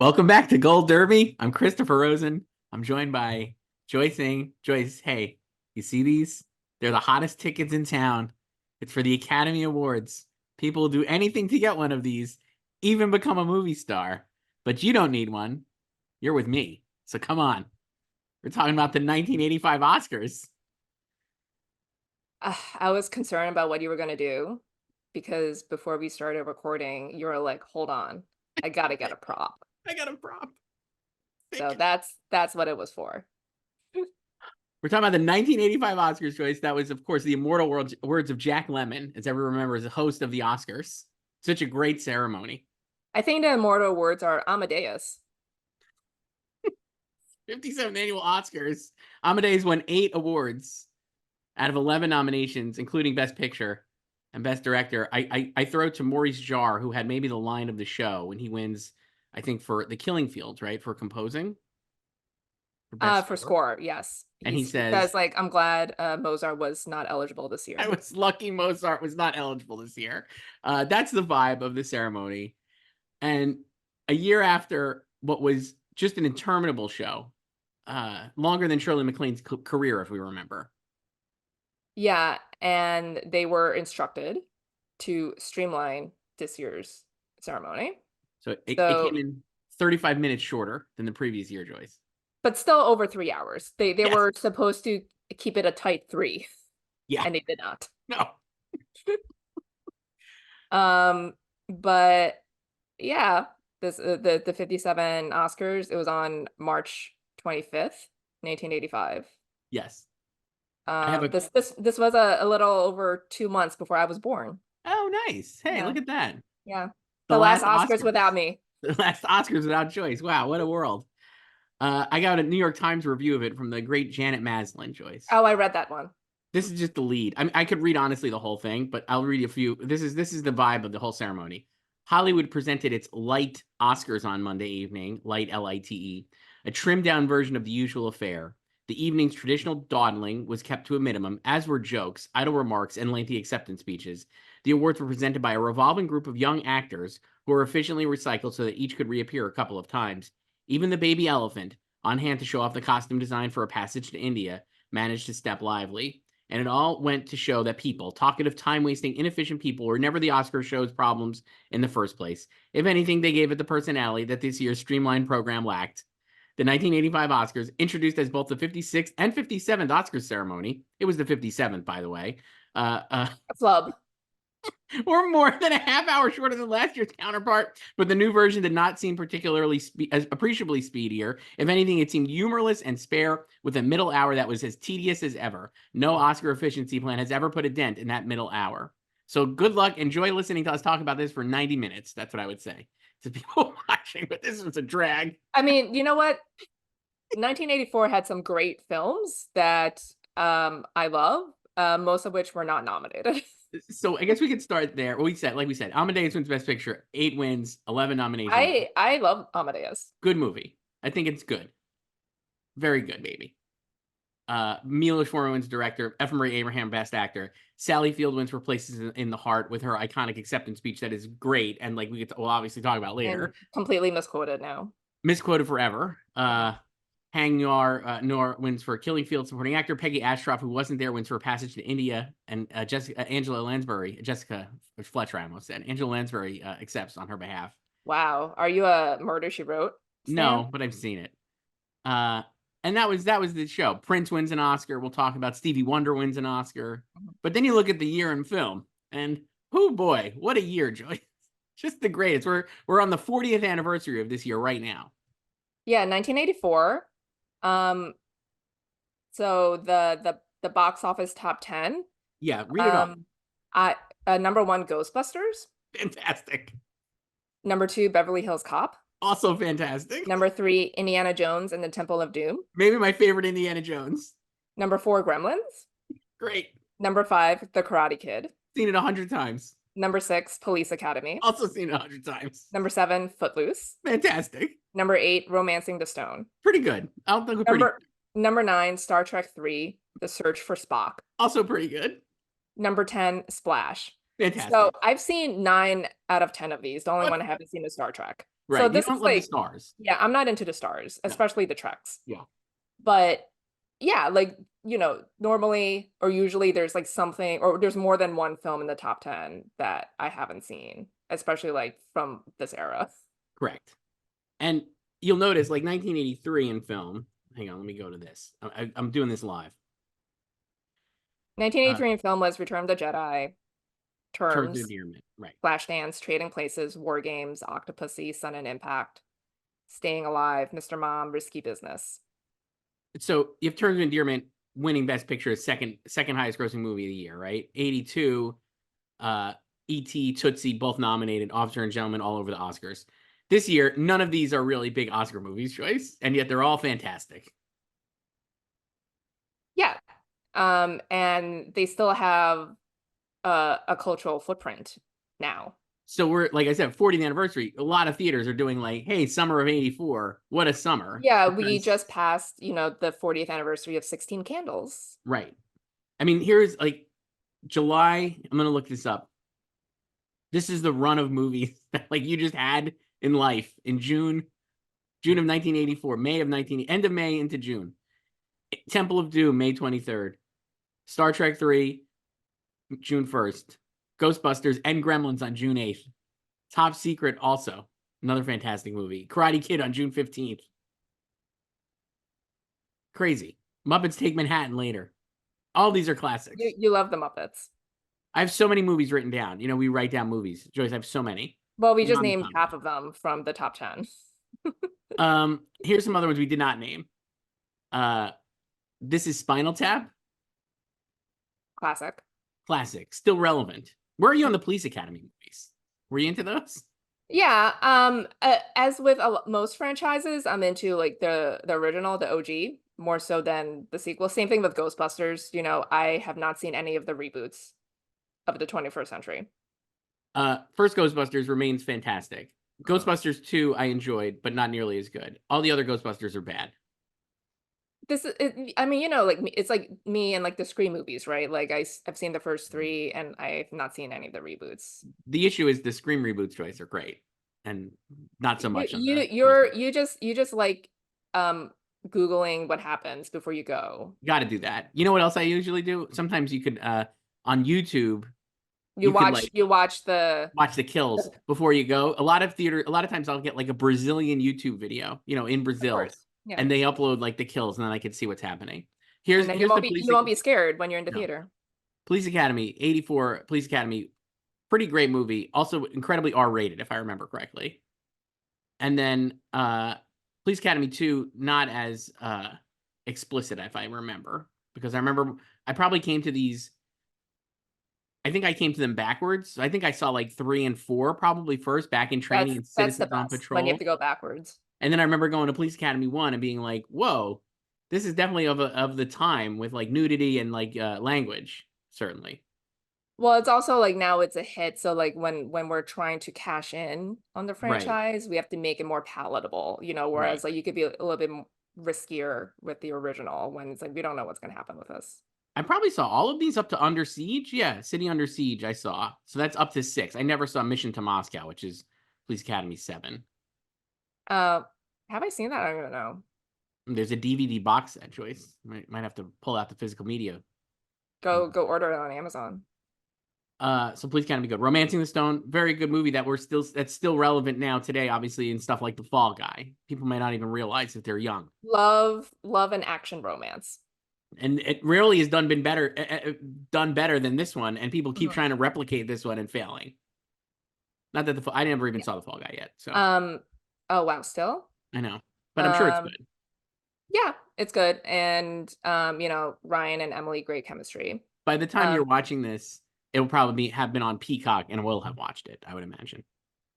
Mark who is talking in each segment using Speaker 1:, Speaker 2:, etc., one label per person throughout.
Speaker 1: Welcome back to Gold Derby. I'm Christopher Rosen. I'm joined by Joyce saying, Joyce, hey, you see these? They're the hottest tickets in town. It's for the Academy Awards. People will do anything to get one of these, even become a movie star. But you don't need one. You're with me. So come on. We're talking about the 1985 Oscars.
Speaker 2: I was concerned about what you were going to do because before we started recording, you were like, "Hold on, I gotta get a prop."
Speaker 1: I got a prop.
Speaker 2: So
Speaker 1: Thick.
Speaker 2: that's what it was for.
Speaker 1: We're talking about the 1985 Oscars, Joyce. That was, of course, the immortal words of Jack Lemmon, as everyone remembers, the host of the Oscars. Such a great ceremony.
Speaker 2: I think the immortal words are Amadeus.
Speaker 1: 57th annual Oscars. Amadeus won 8 awards out of 11 nominations, including Best Picture and Best Director. I throw to Maurice Jarre, who had maybe the line of the show when he wins, I think, for The Killing Fields, right? For composing, for Best
Speaker 2: For
Speaker 1: Score.
Speaker 2: score, yes.
Speaker 1: And he
Speaker 2: He says
Speaker 1: says,
Speaker 2: like, "I'm glad Mozart was not eligible this
Speaker 1: I
Speaker 2: year."
Speaker 1: was lucky Mozart was not eligible this year. That's the vibe of the ceremony. And a year after what was just an interminable show, longer than Shirley MacLaine's career, if we remember.
Speaker 2: Yeah, and they were instructed to streamline this year's ceremony.
Speaker 1: So it came
Speaker 2: So,
Speaker 1: in 35 minutes shorter than the previous year, Joyce.
Speaker 2: but still over 3 hours. They
Speaker 1: Yes.
Speaker 2: were supposed to keep it a tight three,
Speaker 1: Yeah.
Speaker 2: and they did not.
Speaker 1: No.
Speaker 2: Um, but yeah, this the 57 Oscars, it was on March 25th, 1985.
Speaker 1: Yes. I have a.
Speaker 2: This was a little over 2 months before I was born.
Speaker 1: Oh, nice. Hey,
Speaker 2: Yeah,
Speaker 1: look at that.
Speaker 2: yeah.
Speaker 1: The
Speaker 2: The last
Speaker 1: last
Speaker 2: Oscars without
Speaker 1: Oscars.
Speaker 2: me.
Speaker 1: The last Oscars without Joyce. Wow, what a world. I got a New York Times review of it from the great Janet Maslin, Joyce.
Speaker 2: Oh, I read that one.
Speaker 1: This is just the lead. I mean, I could read honestly the whole thing, but I'll read a few. This is the vibe of the whole ceremony. Hollywood presented its light Oscars on Monday evening, light Lite, a trimmed down version of the usual affair. The evening's traditional dawdling was kept to a minimum, as were jokes, idle remarks, and lengthy acceptance speeches. The awards were presented by a revolving group of young actors who were efficiently recycled so that each could reappear a couple of times. Even the baby elephant, on hand to show off the costume design for A Passage to India, managed to step lively. And it all went to show that people, talkative, time wasting, inefficient people, were never the Oscar show's problems in the first place. If anything, they gave it the personality that this year's streamlined program lacked. The 1985 Oscars, introduced as both the 56th and 57th Oscars ceremony, it was the 57th, by the way,
Speaker 2: A flub.
Speaker 1: or more than a half hour shorter than last year's counterpart, but the new version did not seem particularly as appreciably speedier. If anything, it seemed humorless and spare, with a middle hour that was as tedious as ever. No Oscar efficiency plan has ever put a dent in that middle hour. So good luck. Enjoy listening to us talk about this for 90 minutes. That's what I would say to people watching, but this was a drag.
Speaker 2: I mean, you know what? 1984 had some great films that I love, most of which were not nominated.
Speaker 1: So I guess we could start there. Well, like we said, Amadeus wins Best Picture, 8 wins, 11 nominations.
Speaker 2: I love Amadeus.
Speaker 1: Good movie. I think it's good. Very good, baby. Milos Forman wins director. F. Murray Abraham best actor. Sally Field wins for Places in the Heart with her iconic acceptance speech that is great, and like we'll obviously talk about
Speaker 2: And
Speaker 1: later.
Speaker 2: completely misquoted now.
Speaker 1: Misquoted forever. Hang Noor wins for Killing Field supporting actor. Peggy Ashcroft, who wasn't there, wins for Passage to India, and Jessica Fletcher, I almost said. Angela Lansbury accepts on her behalf.
Speaker 2: Wow. Are you a Murder, She Wrote stan?
Speaker 1: No, but I've seen it. And that was the show. Prince wins an Oscar. We'll talk about Stevie Wonder wins an Oscar. But then you look at the year in film, and oh boy, what a year, Joy! Just the greatest. We're on the 40th anniversary of this year right now.
Speaker 2: Yeah, 1984. Um, so the box office top 10.
Speaker 1: Yeah, read it off.
Speaker 2: I Number one, Ghostbusters.
Speaker 1: Fantastic.
Speaker 2: Number two, Beverly Hills Cop.
Speaker 1: Also fantastic.
Speaker 2: Number three, Indiana Jones and the Temple of Doom.
Speaker 1: Maybe my favorite Indiana Jones.
Speaker 2: Number four, Gremlins.
Speaker 1: Great.
Speaker 2: Number five, The Karate Kid.
Speaker 1: Seen it 100 times.
Speaker 2: Number six, Police Academy.
Speaker 1: Also seen it 100 times.
Speaker 2: Number seven, Footloose.
Speaker 1: Fantastic.
Speaker 2: Number eight, Romancing the Stone.
Speaker 1: Pretty good. I'll think pretty.
Speaker 2: Number nine, Star Trek 3, The Search for Spock.
Speaker 1: Also pretty good.
Speaker 2: Number 10, Splash.
Speaker 1: Fantastic.
Speaker 2: So I've seen 9 out of 10 of these. The only one I haven't seen is Star Trek. So
Speaker 1: Right. You
Speaker 2: this
Speaker 1: don't
Speaker 2: is
Speaker 1: love the
Speaker 2: like,
Speaker 1: stars.
Speaker 2: yeah, I'm not into the stars,
Speaker 1: No.
Speaker 2: especially the treks.
Speaker 1: Yeah.
Speaker 2: But yeah, like, normally or usually there's like something, or there's more than one film in the top 10 that I haven't seen, especially like from this era.
Speaker 1: Correct. And you'll notice like 1983 in film. Hang on, let me go to this. I'm doing this live.
Speaker 2: 1983 in film was Return of the Jedi,
Speaker 1: Terms of
Speaker 2: Terms,
Speaker 1: endearment. Right.
Speaker 2: Flashdance, Trading Places, War Games, Octopussy, Sun and Impact, Staying Alive, Mr. Mom, Risky Business.
Speaker 1: So you have Terms of Endearment winning Best Picture, second highest grossing movie of the year, right? 82, E.T., Tootsie, both nominated, Officer and Gentleman, all over the Oscars. This year, none of these are really big Oscar movies, Joyce, and yet they're all fantastic.
Speaker 2: Yeah. And they still have a cultural footprint now.
Speaker 1: So we're, like I said, 40th anniversary. A lot of theaters are doing like, hey, summer of 84. What a summer.
Speaker 2: Yeah, we
Speaker 1: Because,
Speaker 2: just passed, the 40th anniversary of 16 Candles.
Speaker 1: right. I mean, here's like July. I'm going to look this up. This is the run of movies that like you just had in life in June of 1984, May of end of May into June. Temple of Doom, May 23rd. Star Trek 3, June 1st. Ghostbusters and Gremlins on June 8th. Top Secret also, another fantastic movie. Karate Kid on June 15th. Crazy. Muppets Take Manhattan later. All these are classics.
Speaker 2: You love the Muppets.
Speaker 1: I have so many movies written down. We write down movies. Joyce, I have so many.
Speaker 2: Well, we just
Speaker 1: Beyond the
Speaker 2: named
Speaker 1: top.
Speaker 2: half of them from the top 10.
Speaker 1: Here's some other ones we did not name. This is Spinal Tap.
Speaker 2: Classic.
Speaker 1: Classic. Still relevant. Where are you on the Police Academy movies? Were you into those?
Speaker 2: Yeah, as with most franchises, I'm into like the original, the OG, more so than the sequel. Same thing with Ghostbusters. I have not seen any of the reboots of the 21st century.
Speaker 1: First Ghostbusters remains fantastic. Ghostbusters 2 I enjoyed, but not nearly as good. All the other Ghostbusters are bad.
Speaker 2: I mean, like it's like me and like the Scream movies, right? Like I've seen the first three and I've not seen any of the reboots.
Speaker 1: The issue is the Scream reboots, Joyce, are great, and not so
Speaker 2: You
Speaker 1: much on
Speaker 2: you
Speaker 1: the
Speaker 2: you're you just like Googling what happens before you go.
Speaker 1: Got to do that. You know what else I usually do? Sometimes you could on YouTube
Speaker 2: You
Speaker 1: you could
Speaker 2: watch
Speaker 1: like
Speaker 2: you watch the
Speaker 1: watch the kills before you go. A lot of times I'll get like a Brazilian YouTube video, in
Speaker 2: of
Speaker 1: Brazil,
Speaker 2: course. Yeah.
Speaker 1: and they upload like the kills, and then I can see what's happening.
Speaker 2: And then
Speaker 1: Here's the
Speaker 2: you won't be scared when you're in the
Speaker 1: no.
Speaker 2: theater.
Speaker 1: Police Academy 84, Police Academy, pretty great movie, also incredibly R-rated if I remember correctly. And then Police Academy 2, not as explicit if I remember, because I remember I probably came to these, I think I came to them backwards. So I think I saw like 3 and 4 probably first, Back in Training and
Speaker 2: That's the
Speaker 1: Citizens on
Speaker 2: best when you have
Speaker 1: Patrol.
Speaker 2: to go backwards.
Speaker 1: And then I remember going to Police Academy 1 and being like, whoa, this is definitely of the time with like nudity and like language, certainly.
Speaker 2: Well, it's also like now it's a hit, so like when we're trying to cash in on the
Speaker 1: Right,
Speaker 2: franchise, we have to make it more palatable,
Speaker 1: right.
Speaker 2: whereas like you could be a little bit riskier with the original when it's like we don't know what's going to happen with this.
Speaker 1: I probably saw all of these up to Under Siege. Yeah, City Under Siege I saw. So that's up to 6. I never saw Mission to Moscow, which is Police Academy 7.
Speaker 2: Uh, have I seen that? I don't even know.
Speaker 1: There's a DVD box set, Joyce. Might have to pull out the physical media.
Speaker 2: Go order it on Amazon.
Speaker 1: So Police Academy good. Romancing the Stone, very good movie that's still relevant now today, obviously, in stuff like The Fall Guy. People might not even realize that they're young.
Speaker 2: Love an action romance.
Speaker 1: And it rarely has done better than this one, and people keep trying to replicate this one and failing. Not that I never even saw The Fall Guy yet, so
Speaker 2: Oh wow, still?
Speaker 1: I know, but I'm sure it's good.
Speaker 2: Yeah, it's good. And Ryan and Emily, great chemistry.
Speaker 1: By the time you're watching this, it will probably have been on Peacock, and we'll have watched it, I would imagine.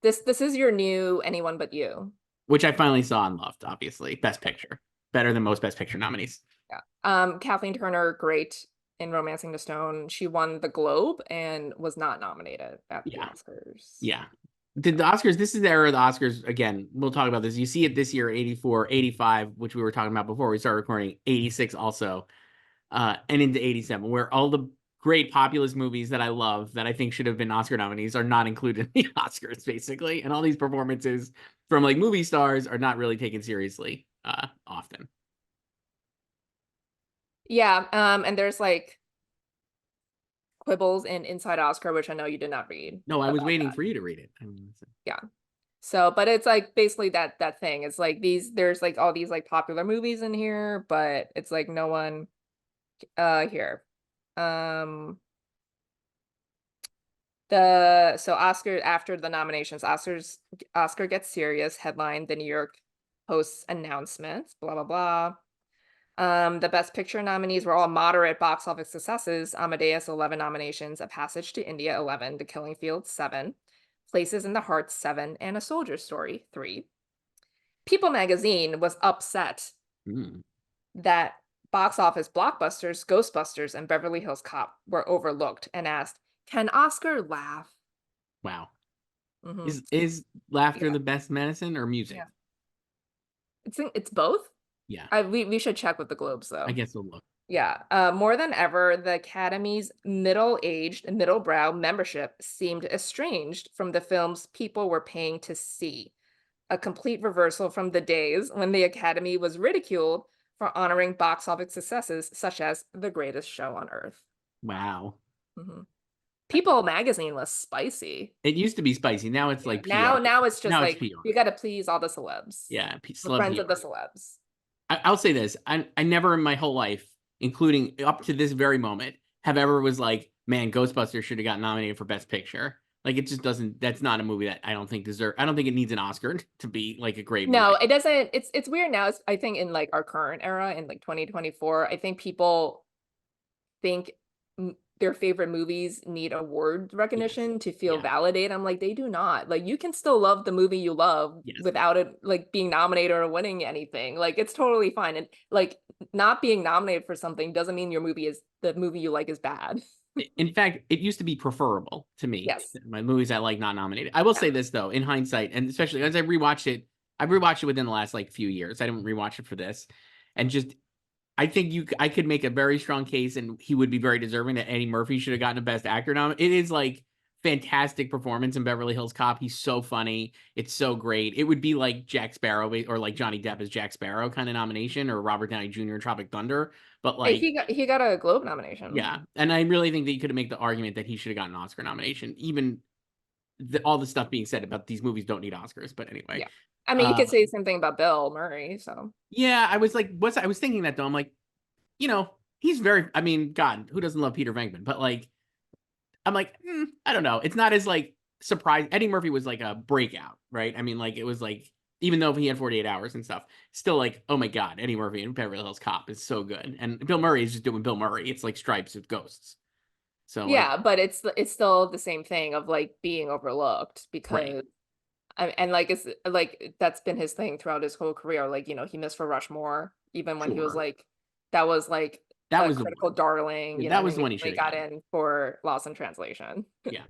Speaker 2: This is your new Anyone But You.
Speaker 1: Which I finally saw and loved, obviously. Best Picture. Better than most Best Picture nominees.
Speaker 2: Yeah. Kathleen Turner, great in Romancing the Stone. She won the Globe and was not nominated at the Oscars.
Speaker 1: Yeah. Did the Oscars, this is the era of the Oscars, again, we'll talk about this. You see it this year, 84, 85, which we were talking about before we started recording, 86 also, and into 87, where all the great populist movies that I love that I think should have been Oscar nominees are not included in the Oscars, basically. And all these performances from like movie stars are not really taken seriously often.
Speaker 2: Yeah, and there's like quibbles in Inside Oscar, which I know you did not read
Speaker 1: No, I was
Speaker 2: about
Speaker 1: waiting
Speaker 2: that.
Speaker 1: for you to read it. I mean,
Speaker 2: Yeah. So, but it's like basically that thing. It's like there's like all these like popular movies in here, but it's like no one here. Um the so Oscar after the nominations, Oscar Gets Serious headline the New York Post's announcements, blah blah blah. The Best Picture nominees were all moderate box office successes. Amadeus, 11 nominations. A Passage to India, 11. The Killing Fields, 7. Places in the Heart, 7. And A Soldier's Story, 3. People magazine was upset
Speaker 1: mm,
Speaker 2: that box office blockbusters, Ghostbusters, and Beverly Hills Cop were overlooked and asked, can Oscar laugh?
Speaker 1: wow.
Speaker 2: Hmm.
Speaker 1: Is laughter
Speaker 2: Yeah.
Speaker 1: the best medicine or music?
Speaker 2: Yeah. It's both.
Speaker 1: Yeah,
Speaker 2: We should check with the Globes
Speaker 1: I
Speaker 2: though.
Speaker 1: guess we'll look.
Speaker 2: Yeah, more than ever, the Academy's middle-aged, middle-brow membership seemed estranged from the films people were paying to see. A complete reversal from the days when the Academy was ridiculed for honoring box office successes such as The Greatest Show on Earth.
Speaker 1: Wow.
Speaker 2: Mhm. People magazine was spicy.
Speaker 1: It used to be spicy. Now it's
Speaker 2: Yeah,
Speaker 1: like
Speaker 2: now
Speaker 1: PR.
Speaker 2: now it's just
Speaker 1: Now it's
Speaker 2: like
Speaker 1: PR.
Speaker 2: you got to please all the celebs,
Speaker 1: Yeah,
Speaker 2: the
Speaker 1: celeb
Speaker 2: friends of the
Speaker 1: PR.
Speaker 2: celebs.
Speaker 1: I'll say this: I never in my whole life, including up to this very moment, have ever was like, man, Ghostbusters should have got nominated for Best Picture. Like it just doesn't. That's not a movie that I don't think deserve. I don't think it needs an Oscar to be like a great
Speaker 2: No,
Speaker 1: movie.
Speaker 2: it doesn't. It's weird now. I think in like our current era in like 2024, I think people think their favorite movies need award
Speaker 1: Yes.
Speaker 2: recognition to feel
Speaker 1: Yeah.
Speaker 2: validated. I'm like, they do not. Like you can still love the movie you love
Speaker 1: Yes.
Speaker 2: without it like being nominated or winning anything. Like it's totally fine. And like not being nominated for something doesn't mean your movie is the movie you like is bad.
Speaker 1: In fact, it used to be preferable to me.
Speaker 2: Yes.
Speaker 1: My movies I like not nominated. I will say this though, in hindsight, and especially as I rewatched it within the last like few years. I didn't rewatch it for this, and just I think I could make a very strong case, and he would be very deserving that Eddie Murphy should have gotten a Best Actor nom. It is like fantastic performance in Beverly Hills Cop. He's so funny. It's so great. It would be like Jack Sparrow or like Johnny Depp as Jack Sparrow kind of nomination, or Robert Downey Jr. in Tropic Thunder. But
Speaker 2: Hey,
Speaker 1: like,
Speaker 2: he got a Globe nomination.
Speaker 1: yeah, and I really think that you could make the argument that he should have gotten an Oscar nomination, even all the stuff being said about these movies don't need Oscars. But anyway,
Speaker 2: Yeah. I mean, you
Speaker 1: uh,
Speaker 2: could say the same thing about Bill Murray, so
Speaker 1: yeah, I was like, I was thinking that though. I'm like, he's very, I mean, God, who doesn't love Peter Venkman? But like, I'm like, I don't know. It's not as like surprised. Eddie Murphy was like a breakout, right? I mean, like, it was like, even though he had 48 hours and stuff, still like, oh my God, Eddie Murphy in Beverly Hills Cop is so good. And Bill Murray is just doing Bill Murray. It's like Stripes with ghosts. So, like,
Speaker 2: yeah, but it's still the same thing of like being overlooked
Speaker 1: right.
Speaker 2: because and like it's like that's been his thing throughout his whole career. Like, he missed for Rushmore even when he was
Speaker 1: Sure.
Speaker 2: like that was like
Speaker 1: That
Speaker 2: a
Speaker 1: was the
Speaker 2: critical
Speaker 1: one.
Speaker 2: darling,
Speaker 1: Yeah,
Speaker 2: you know
Speaker 1: that
Speaker 2: what I
Speaker 1: was the
Speaker 2: mean?
Speaker 1: one he
Speaker 2: They
Speaker 1: should have
Speaker 2: got
Speaker 1: gotten.
Speaker 2: in for Lost in Translation.
Speaker 1: Yeah.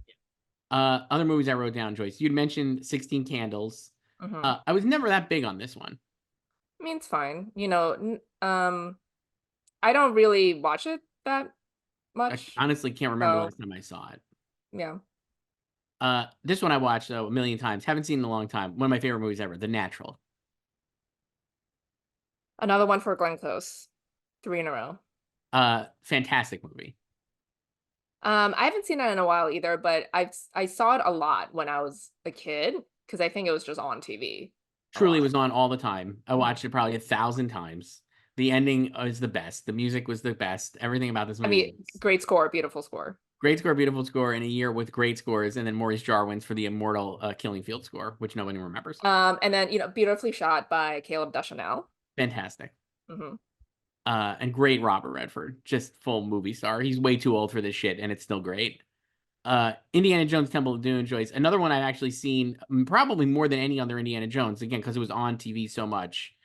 Speaker 1: Other movies I wrote down, Joyce. You'd mentioned 16 Candles.
Speaker 2: Hmm.
Speaker 1: I was never that big on this one.
Speaker 2: I mean, it's fine. I don't really watch it that
Speaker 1: I
Speaker 2: much.
Speaker 1: honestly can't remember the
Speaker 2: So
Speaker 1: last time I saw it.
Speaker 2: yeah.
Speaker 1: This one I watched though a million times. Haven't seen in a long time. One of my favorite movies ever, The Natural.
Speaker 2: Another one for Glenn Close. 3 in a row.
Speaker 1: Fantastic movie.
Speaker 2: I haven't seen that in a while either, but I saw it a lot when I was a kid because I think it was just on TV a
Speaker 1: Truly
Speaker 2: lot.
Speaker 1: was on all the time. I
Speaker 2: Mhm.
Speaker 1: watched it probably 1,000 times. The ending is the best. The music was the best. Everything about this
Speaker 2: I
Speaker 1: movie
Speaker 2: mean,
Speaker 1: was
Speaker 2: great score, beautiful score.
Speaker 1: great score, beautiful score, in a year with great scores, and then Maurice Jarre wins for the immortal Killing Field score, which nobody remembers.
Speaker 2: And then beautifully shot by Caleb Deschanel.
Speaker 1: Fantastic.
Speaker 2: Hmm.
Speaker 1: And great Robert Redford, just full movie star. He's way too old for this shit, and it's still great. Indiana Jones Temple of Doom, Joyce. Another one I've actually seen probably more than any other Indiana Jones, again, because it was on TV so much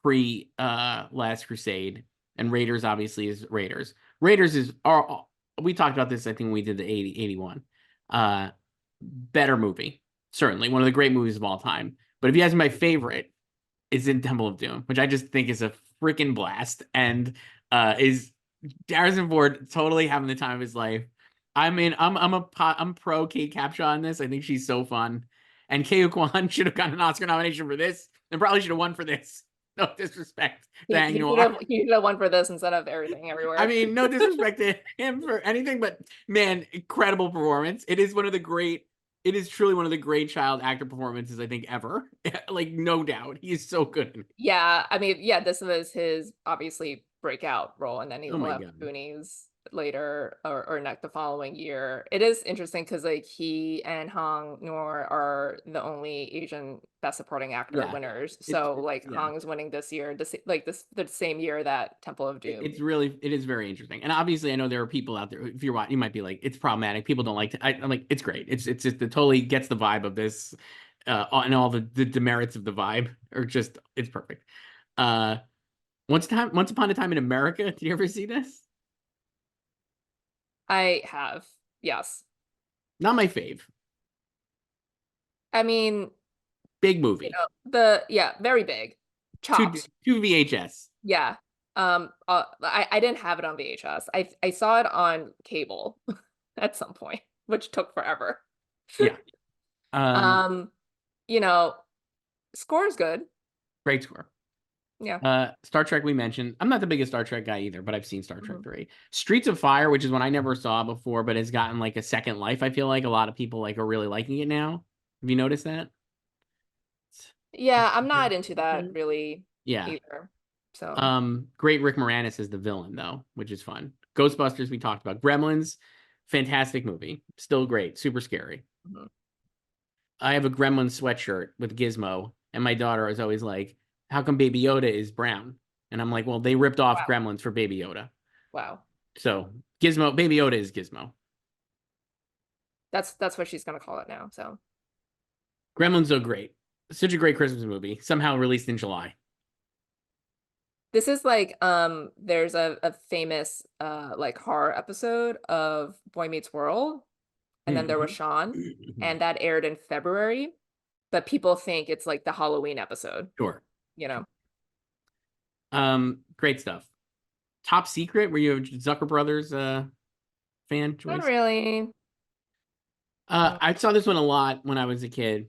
Speaker 1: pre Last Crusade. And Raiders obviously is Raiders. Raiders is we talked about this, I think, when we did the 81. Better movie. Certainly. One of the great movies of all time. But if you ask me my favorite, it's in Temple of Doom, which I just think is a freaking blast and is Harrison Ford totally having the time of his life. I mean, I'm pro Kate Capshaw on this. I think she's so fun. And Kei Kwan should have gotten an Oscar nomination for this, and probably should have won for this. No disrespect to Ang Noir.
Speaker 2: He should have won for this instead of Everything
Speaker 1: I
Speaker 2: Everywhere.
Speaker 1: mean, no disrespect to him for anything, but man, incredible performance. It is one of the great. It is truly one of the great child actor performances I think ever. Like no doubt, he is so good.
Speaker 2: Yeah, I mean, yeah, this was his obviously breakout role, and then he
Speaker 1: Oh my
Speaker 2: left
Speaker 1: god.
Speaker 2: Goonies later or next the following year. It is interesting because like he and Hong Noor are the only Asian Best Supporting Actor
Speaker 1: Yeah,
Speaker 2: winners.
Speaker 1: it's
Speaker 2: So like
Speaker 1: yeah.
Speaker 2: Hong is winning this year, like this the same year that Temple of Doom.
Speaker 1: It is very interesting. And obviously I know there are people out there, if you're watching, you might be like, it's problematic. People don't like to, I'm like, it's great. It's just, it totally gets the vibe of this, and all the demerits of the vibe are just, it's perfect. Uh, Once Upon a Time in America. Did you ever see this?
Speaker 2: I have, yes.
Speaker 1: Not my fave.
Speaker 2: I mean,
Speaker 1: Big movie.
Speaker 2: very big.
Speaker 1: Two,
Speaker 2: Chopped.
Speaker 1: two VHS.
Speaker 2: Yeah. I didn't have it on VHS. I saw it on cable at some point, which took forever.
Speaker 1: Yeah.
Speaker 2: Um, you know, score is good.
Speaker 1: Great score.
Speaker 2: Yeah.
Speaker 1: Star Trek we mentioned. I'm not the biggest Star Trek guy either, but I've seen Star Trek
Speaker 2: Mhm.
Speaker 1: 3. Streets of Fire, which is one I never saw before, but has gotten like a second life. I feel like a lot of people like are really liking it now. Have you noticed that?
Speaker 2: Yeah, I'm not into that really
Speaker 1: Yeah.
Speaker 2: either. So,
Speaker 1: Great Rick Moranis is the villain though, which is fun. Ghostbusters we talked about. Gremlins, fantastic movie. Still great, super scary.
Speaker 2: mhm.
Speaker 1: I have a Gremlins sweatshirt with Gizmo, and my daughter is always like, "How come Baby Yoda is brown?" And I'm like, "Well, they ripped off
Speaker 2: Wow.
Speaker 1: Gremlins for Baby Yoda."
Speaker 2: Wow.
Speaker 1: So Gizmo, Baby Yoda is Gizmo.
Speaker 2: That's what she's gonna call it now. So
Speaker 1: Gremlins are great. Such a great Christmas movie. Somehow released in July.
Speaker 2: this is like there's a famous like horror episode of Boy Meets World, and then there was
Speaker 1: Mhm.
Speaker 2: Sean, and that aired in February, but people think it's like the Halloween episode,
Speaker 1: Sure.
Speaker 2: you know.
Speaker 1: Great stuff. Top Secret. Were you a Zucker Brothers fan,
Speaker 2: Not
Speaker 1: Joyce?
Speaker 2: really. Mm.
Speaker 1: I saw this one a lot when I was a kid.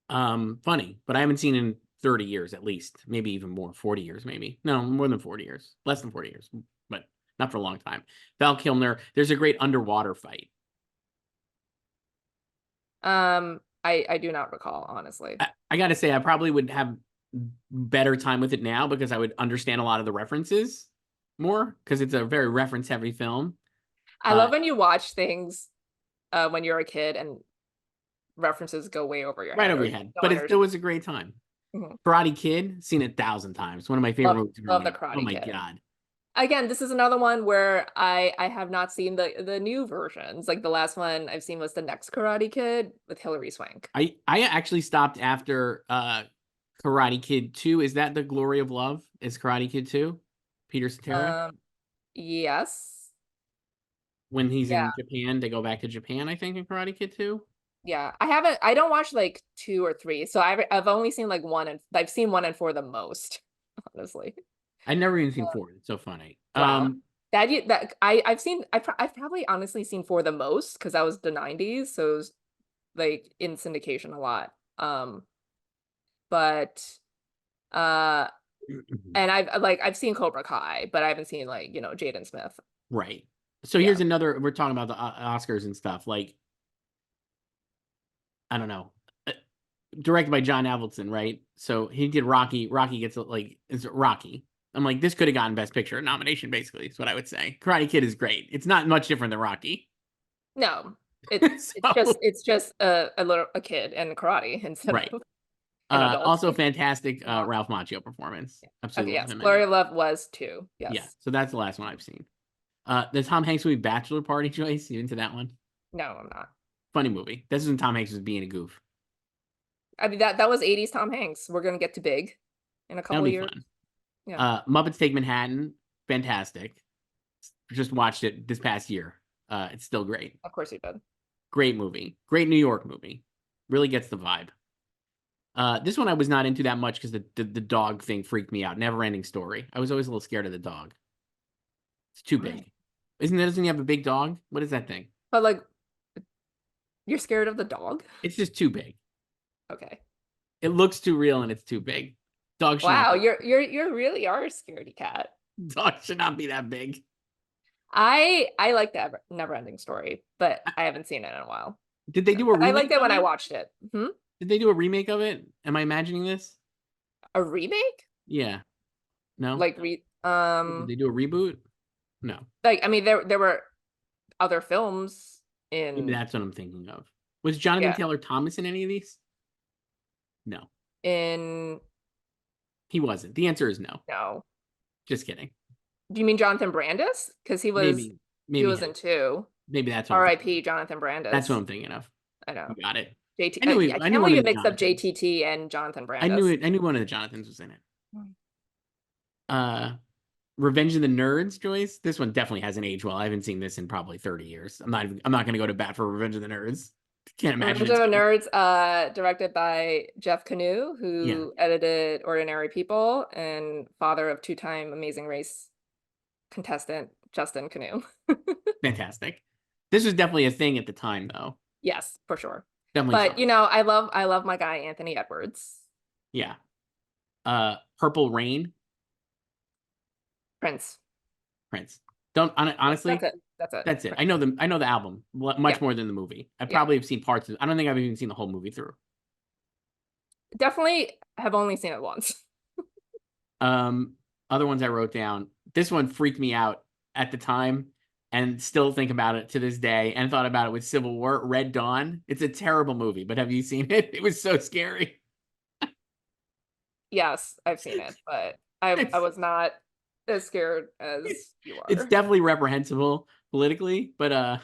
Speaker 1: Funny, but I haven't seen it in 30 years at least, maybe even more, 40 years, maybe. No, more than 40 years, less than 40 years, but not for a long time. Val Kilmer, there's a great underwater fight.
Speaker 2: I do not recall, honestly.
Speaker 1: I gotta say, I probably would have better time with it now because I would understand a lot of the references more because it's a very reference heavy film.
Speaker 2: I love when you watch things when you're a kid and references go way over your
Speaker 1: Right
Speaker 2: head
Speaker 1: over
Speaker 2: or
Speaker 1: your
Speaker 2: you
Speaker 1: head,
Speaker 2: don't
Speaker 1: but it still
Speaker 2: understand.
Speaker 1: was a great time.
Speaker 2: Mhm.
Speaker 1: Karate Kid, seen it 1,000 times. One of my favorite
Speaker 2: Love
Speaker 1: movies
Speaker 2: love
Speaker 1: growing
Speaker 2: the
Speaker 1: up. Oh
Speaker 2: Karate
Speaker 1: my
Speaker 2: Kid.
Speaker 1: god.
Speaker 2: Again, this is another one where I have not seen the new versions. Like the last one I've seen was the next Karate Kid with Hilary Swank.
Speaker 1: I actually stopped after Karate Kid 2. Is that The Glory of Love? Is Karate Kid 2? Peter Cetera?
Speaker 2: Um, yes.
Speaker 1: When he's
Speaker 2: Yeah.
Speaker 1: in Japan, they go back to Japan, I think, in Karate Kid 2.
Speaker 2: Yeah. I don't watch like two or three. So I've only seen like one and I've seen one and four the most, honestly.
Speaker 1: I've never even seen 4. It's so funny.
Speaker 2: Wow. I've probably honestly seen four the most because that was the 90s. So it was like in syndication a lot. But uh and I've seen Cobra Kai, but I haven't seen like, Jaden Smith.
Speaker 1: Right. So
Speaker 2: Yeah.
Speaker 1: here's another, we're talking about the Oscars and stuff. Like, I don't know. Directed by John Avildsen, right? So he did Rocky. Rocky gets like, is it Rocky? I'm like, this could have gotten Best Picture nomination, basically, is what I would say. Karate Kid is great. It's not much different than Rocky.
Speaker 2: No, it's just
Speaker 1: So,
Speaker 2: a kid and karate instead
Speaker 1: right.
Speaker 2: of an adult.
Speaker 1: Also fantastic
Speaker 2: Yeah.
Speaker 1: Ralph Macchio performance.
Speaker 2: Okay,
Speaker 1: Absolutely love
Speaker 2: yes.
Speaker 1: him in
Speaker 2: Glory
Speaker 1: it.
Speaker 2: of Love was two.
Speaker 1: Yeah,
Speaker 2: Yes.
Speaker 1: so that's the last one I've seen. The Tom Hanks movie Bachelor Party, Joyce. You into that one?
Speaker 2: No, I'm not.
Speaker 1: Funny movie. This is when Tom Hanks was being a goof.
Speaker 2: I mean that was 80s Tom Hanks. We're gonna get to big in a
Speaker 1: That'll
Speaker 2: couple of
Speaker 1: be
Speaker 2: years.
Speaker 1: fun.
Speaker 2: Yeah.
Speaker 1: Muppets Take Manhattan, fantastic. Just watched it this past year. It's still great.
Speaker 2: Of course you did.
Speaker 1: Great movie. Great New York movie. Really gets the vibe. This one I was not into that much because the dog thing freaked me out. Never ending story. I was always a little scared of the dog. It's too
Speaker 2: Why?
Speaker 1: big. Doesn't he have a big dog? What is that thing?
Speaker 2: But like, you're scared of the dog?
Speaker 1: It's just too big.
Speaker 2: Okay.
Speaker 1: It looks too real and it's too big. Dog should not
Speaker 2: Wow,
Speaker 1: be.
Speaker 2: you're really are a scaredy cat.
Speaker 1: Dog should not be that big.
Speaker 2: I like the Never Ending Story, but I haven't seen it in a while.
Speaker 1: Did they do a
Speaker 2: But I
Speaker 1: remake
Speaker 2: liked it
Speaker 1: of
Speaker 2: when I
Speaker 1: it?
Speaker 2: watched it. Hmm?
Speaker 1: Did they do a remake of it? Am I imagining this?
Speaker 2: A remake?
Speaker 1: Yeah. No?
Speaker 2: Like
Speaker 1: Did they do a reboot? No.
Speaker 2: like I mean there were other films
Speaker 1: Maybe
Speaker 2: in
Speaker 1: that's what I'm thinking of. Was Jonathan
Speaker 2: yeah,
Speaker 1: Taylor Thomas in any of these? No.
Speaker 2: in
Speaker 1: He wasn't. The answer is no.
Speaker 2: no.
Speaker 1: Just kidding.
Speaker 2: Do you mean Jonathan Brandis? Because
Speaker 1: Maybe
Speaker 2: he
Speaker 1: maybe
Speaker 2: was
Speaker 1: him.
Speaker 2: in two.
Speaker 1: Maybe that's what I'm thinking.
Speaker 2: R.I.P. Jonathan
Speaker 1: That's what
Speaker 2: Brandis.
Speaker 1: I'm thinking of.
Speaker 2: I know.
Speaker 1: You got it.
Speaker 2: JT. I
Speaker 1: I knew
Speaker 2: can't
Speaker 1: one
Speaker 2: believe
Speaker 1: of
Speaker 2: you
Speaker 1: the
Speaker 2: mixed up
Speaker 1: Jonathans.
Speaker 2: JTT and Jonathan
Speaker 1: I knew
Speaker 2: Brandis.
Speaker 1: it. I knew one of the Jonathans was in it. Uh Revenge of the Nerds, Joyce. This one definitely hasn't aged well. I haven't seen this in probably 30 years. I'm not gonna go to bat for Revenge of the Nerds. Can't imagine
Speaker 2: Revenge
Speaker 1: it's
Speaker 2: of the
Speaker 1: good.
Speaker 2: Nerds, directed by Jeff Canoe,
Speaker 1: Yeah,
Speaker 2: who edited Ordinary People and father of two-time Amazing Race contestant Justin Canoe.
Speaker 1: fantastic. This was definitely a thing at the time, though.
Speaker 2: Yes, for sure.
Speaker 1: Definitely
Speaker 2: But
Speaker 1: something.
Speaker 2: you know, I love my guy Anthony Edwards.
Speaker 1: Yeah. Purple Rain,
Speaker 2: Prince.
Speaker 1: Prince. Don't honestly,
Speaker 2: That's it. That's it.
Speaker 1: that's it.
Speaker 2: Prince.
Speaker 1: I know the album
Speaker 2: Yeah,
Speaker 1: much more than the movie. I
Speaker 2: yeah.
Speaker 1: probably have seen parts of it. I don't think I've even seen the whole movie through.
Speaker 2: Definitely have only seen it once.
Speaker 1: Um, Other ones I wrote down. This one freaked me out at the time and still think about it to this day and thought about it with Civil War, Red Dawn. It's a terrible movie, but have you seen it? It was so scary.
Speaker 2: Yes, I've seen it, but I
Speaker 1: It's
Speaker 2: was not as scared as you
Speaker 1: it's
Speaker 2: are.
Speaker 1: definitely reprehensible politically, but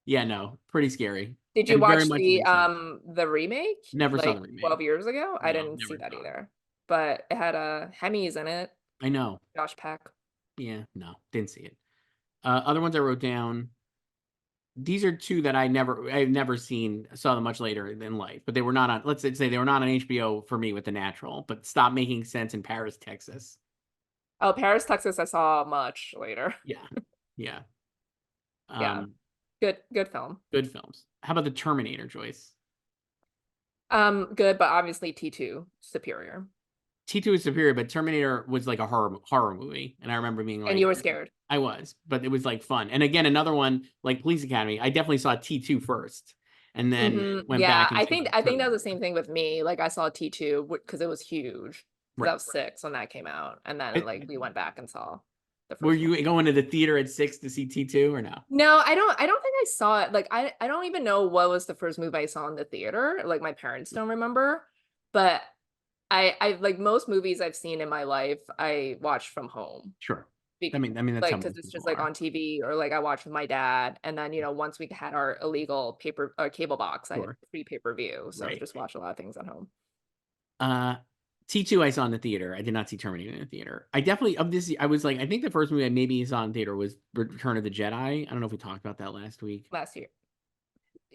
Speaker 1: yeah, no, pretty scary
Speaker 2: Did you
Speaker 1: and very
Speaker 2: watch
Speaker 1: much recent.
Speaker 2: the remake
Speaker 1: Never saw
Speaker 2: like
Speaker 1: the remake.
Speaker 2: 12 years ago? I
Speaker 1: No,
Speaker 2: didn't see
Speaker 1: never
Speaker 2: that
Speaker 1: saw it.
Speaker 2: either. But it had Emmys in it.
Speaker 1: I know.
Speaker 2: Josh Peck.
Speaker 1: Yeah, no, didn't see it. Other ones I wrote down. These are two that I've never seen, saw them much later in life, but they were not on, let's say they were not on HBO for me with The Natural, but Stop Making Sense in Paris, Texas.
Speaker 2: Oh, Paris, Texas, I saw much later.
Speaker 1: Yeah. Yeah.
Speaker 2: Yeah.
Speaker 1: Um,
Speaker 2: Good film.
Speaker 1: Good films. How about The Terminator, Joyce?
Speaker 2: Good, but obviously T2 superior.
Speaker 1: T2 is superior, but Terminator was like a horror movie. And I remember being
Speaker 2: And you
Speaker 1: like,
Speaker 2: were scared.
Speaker 1: I was, but it was like fun. And again, another one like Police Academy. I definitely saw T2 first and then went
Speaker 2: Yeah,
Speaker 1: back and saw
Speaker 2: I think that was
Speaker 1: Terminator.
Speaker 2: the same thing with me. Like I saw T2 because it was huge. Because I
Speaker 1: Right.
Speaker 2: was 6 when that came out. And then
Speaker 1: It-
Speaker 2: like we went back and saw the
Speaker 1: Were
Speaker 2: first one.
Speaker 1: you going to the theater at 6 to see T2 or no?
Speaker 2: No, I don't think I saw it. Like I don't even know what was the first movie I saw in the theater. Like my parents don't remember. But I like most movies I've seen in my life, I watched from home.
Speaker 1: Sure.
Speaker 2: Be-
Speaker 1: I mean, that's how
Speaker 2: like because
Speaker 1: most
Speaker 2: it's just
Speaker 1: people
Speaker 2: like
Speaker 1: are.
Speaker 2: on TV or like I watched with my dad. And then, you know, once we had our illegal paper cable box, I had
Speaker 1: Sure.
Speaker 2: free pay-per-view. So I
Speaker 1: Right.
Speaker 2: just watched a lot of things at home.
Speaker 1: Uh, T2 I saw in the theater. I did not see Terminator in the theater. I definitely of this. I was like, I think the first movie I maybe saw in theater was Return of the Jedi. I don't know if we talked about that last week,
Speaker 2: Last year.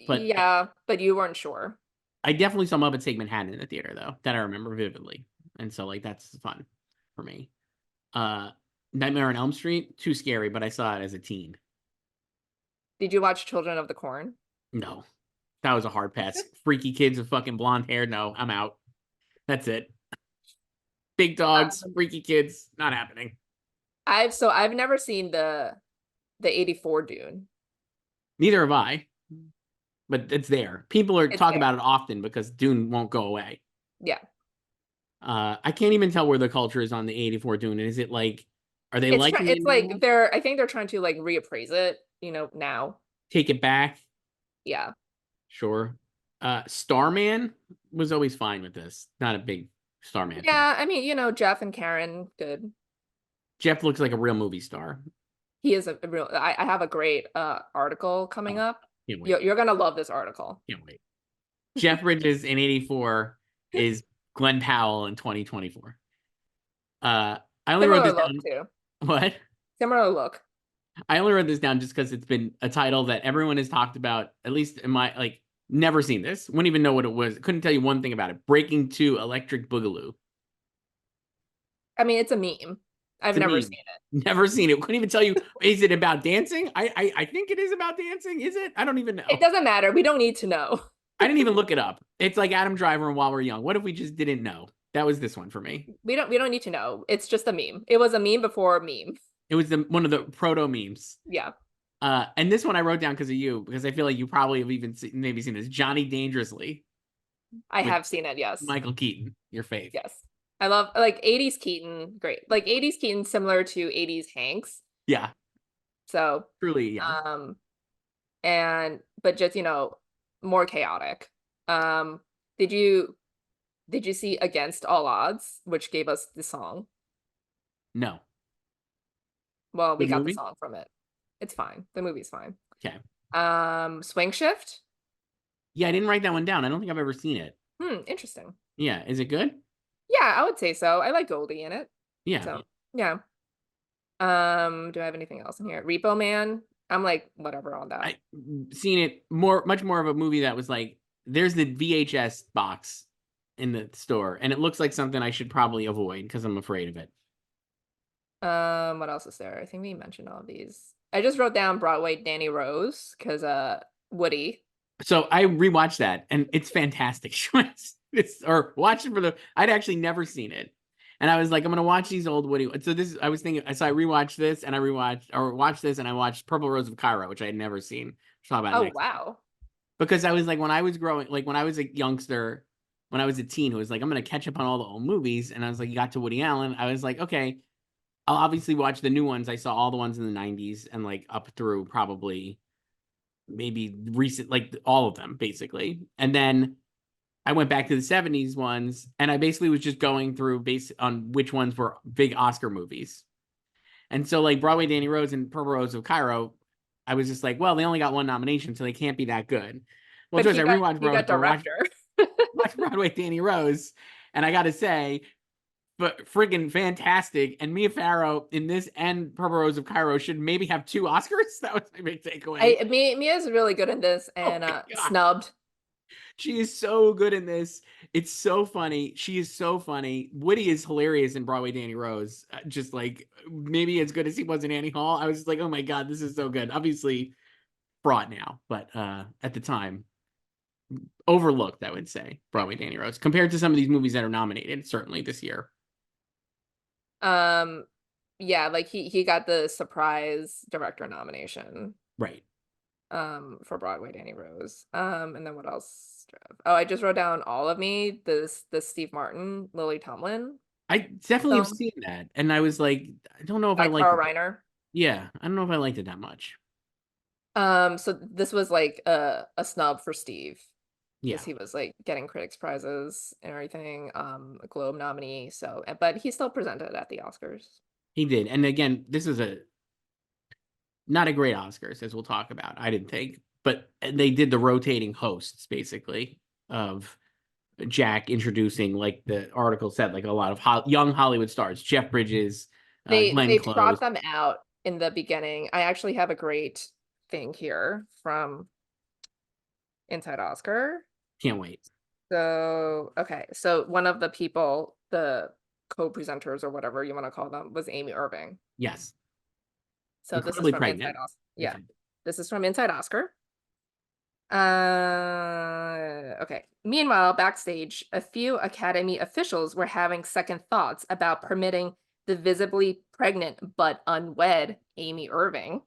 Speaker 1: but
Speaker 2: Yeah, but you weren't sure.
Speaker 1: I definitely saw Muppets Take Manhattan in the theater though. That I remember vividly, and so like that's fun for me. Uh, Nightmare on Elm Street, too scary, but I saw it as a teen.
Speaker 2: Did you watch Children of the Corn?
Speaker 1: No, that was a hard pass. Freaky kids with fucking blonde hair. No, I'm out. That's it. Big dogs,
Speaker 2: Um,
Speaker 1: freaky kids, not happening.
Speaker 2: I've never seen the 84 Dune.
Speaker 1: Neither have I, but it's there. People are
Speaker 2: It's
Speaker 1: talking
Speaker 2: there.
Speaker 1: about it often because Dune won't go away.
Speaker 2: Yeah.
Speaker 1: I can't even tell where the culture is on the 84 Dune. Is it like, are they liking it
Speaker 2: It's
Speaker 1: now?
Speaker 2: like I think they're trying to like reappraise it, you know, now.
Speaker 1: Take it back?
Speaker 2: Yeah.
Speaker 1: Sure. Starman was always fine with this. Not a big Starman fan.
Speaker 2: Yeah, I mean, you know, Jeff and Karen, good.
Speaker 1: Jeff looks like a real movie star.
Speaker 2: He is a real I have a great article coming
Speaker 1: Oh,
Speaker 2: up.
Speaker 1: can't wait.
Speaker 2: You're gonna love this article.
Speaker 1: Can't wait. Jeff Bridges in 84 is Glenn Powell in 2024. I only wrote
Speaker 2: Similar
Speaker 1: this
Speaker 2: look
Speaker 1: down.
Speaker 2: too.
Speaker 1: What?
Speaker 2: Similar look.
Speaker 1: I only wrote this down just because it's been a title that everyone has talked about, at least in my, like, never seen this. Wouldn't even know what it was. Couldn't tell you one thing about it. Breaking to Electric Boogaloo.
Speaker 2: I mean, it's a meme. I've
Speaker 1: to
Speaker 2: never
Speaker 1: me.
Speaker 2: seen it.
Speaker 1: Never seen it. Couldn't even tell you. Is it about dancing? I think it is about dancing. Is it? I don't even
Speaker 2: It
Speaker 1: know.
Speaker 2: doesn't matter. We don't need to know.
Speaker 1: I didn't even look it up. It's like Adam Driver and While We're Young. What if we just didn't know? That was this one for me.
Speaker 2: We don't need to know. It's just a meme. It was a meme before a meme.
Speaker 1: It was one of the proto memes.
Speaker 2: Yeah.
Speaker 1: And this one I wrote down because of you, because I feel like you probably have even maybe seen this. Johnny Dangerously
Speaker 2: I
Speaker 1: with
Speaker 2: have seen it, yes.
Speaker 1: Michael Keaton, your fave.
Speaker 2: Yes. I love like 80s Keaton, great. Like 80s Keaton similar to 80s Hanks.
Speaker 1: Yeah,
Speaker 2: So,
Speaker 1: truly, yeah.
Speaker 2: And but just, more chaotic. Um did you see Against All Odds, which gave us the song?
Speaker 1: No.
Speaker 2: Well, we
Speaker 1: Good
Speaker 2: got the
Speaker 1: movie?
Speaker 2: song from it. It's fine. The movie's fine.
Speaker 1: Okay.
Speaker 2: Swing Shift?
Speaker 1: Yeah, I didn't write that one down. I don't think I've ever seen it.
Speaker 2: Interesting.
Speaker 1: Yeah, is it good?
Speaker 2: Yeah, I would say so. I like Goldie in it.
Speaker 1: Yeah.
Speaker 2: So, yeah. Do I have anything else in here? Repo Man? I'm like, whatever on that.
Speaker 1: I seen it much more of a movie that was like, there's the VHS box in the store, and it looks like something I should probably avoid because I'm afraid of it.
Speaker 2: What else is there? I think we mentioned all of these. I just wrote down Broadway Danny Rose because Woody.
Speaker 1: So I rewatched that, and it's fantastic. Or watched it for I'd actually never seen it, and I was like, I'm gonna watch these old Woody. So I was thinking. So I rewatched this, and watched this, and I watched Purple Rose of Cairo, which I had never seen. Talk about
Speaker 2: Oh,
Speaker 1: next,
Speaker 2: wow.
Speaker 1: because I was like, when I was growing, like when I was a youngster, when I was a teen, who was like, I'm gonna catch up on all the old movies, and I was like, you got to Woody Allen. I was like, okay, I'll obviously watch the new ones. I saw all the ones in the '90s and like up through probably maybe recent, like all of them basically. And then I went back to the '70s ones, and I basically was just going through based on which ones were big Oscar movies. And so like Broadway Danny Rose and Purple Rose of Cairo, I was just like, well, they only got one nomination, so they can't be that good. Well,
Speaker 2: But
Speaker 1: Joyce, I rewatched
Speaker 2: he got director.
Speaker 1: watch Broadway Danny Rose, and I got to say, but friggin' fantastic. And Mia Farrow in this and Purple Rose of Cairo should maybe have 2 Oscars. That was my big takeaway.
Speaker 2: Mia's really good in this
Speaker 1: Oh
Speaker 2: and
Speaker 1: my God.
Speaker 2: snubbed.
Speaker 1: She is so good in this. It's so funny. She is so funny. Woody is hilarious in Broadway Danny Rose. Just like maybe as good as he was in Annie Hall. I was just like, oh my God, this is so good. Obviously fraught now, but at the time, overlooked, I would say, Broadway Danny Rose, compared to some of these movies that are nominated, certainly this year.
Speaker 2: Yeah, like he got the surprise director nomination.
Speaker 1: Right.
Speaker 2: For Broadway Danny Rose. And then what else? Oh, I just wrote down All of Me, the Steve Martin, Lily Tomlin
Speaker 1: I definitely have
Speaker 2: film
Speaker 1: seen that. And I was like, I don't know if I
Speaker 2: by
Speaker 1: liked
Speaker 2: Carl
Speaker 1: it.
Speaker 2: Reiner.
Speaker 1: Yeah, I don't know if I liked it that much.
Speaker 2: So this was like a snub for Steve
Speaker 1: Yeah,
Speaker 2: because he was like getting critics prizes and everything, a Globe nominee. So, but he still presented at the Oscars.
Speaker 1: he did. And again, this is not a great Oscars, as we'll talk about, I didn't think. But they did the rotating hosts, basically, of Jack introducing, like the article said, like a lot of young Hollywood stars, Jeff Bridges, Glenn
Speaker 2: They
Speaker 1: Close.
Speaker 2: trot them out in the beginning. I actually have a great thing here from Inside Oscar.
Speaker 1: Can't wait.
Speaker 2: So, okay. So one of the people, the co-presenters or whatever you want to call them, was Amy Irving.
Speaker 1: Yes.
Speaker 2: So this is
Speaker 1: Incredibly
Speaker 2: from
Speaker 1: pregnant.
Speaker 2: Inside Oscar. Yeah. This is from Inside Oscar. Okay. Meanwhile, backstage, a few Academy officials were having second thoughts about permitting the visibly pregnant but unwed Amy Irving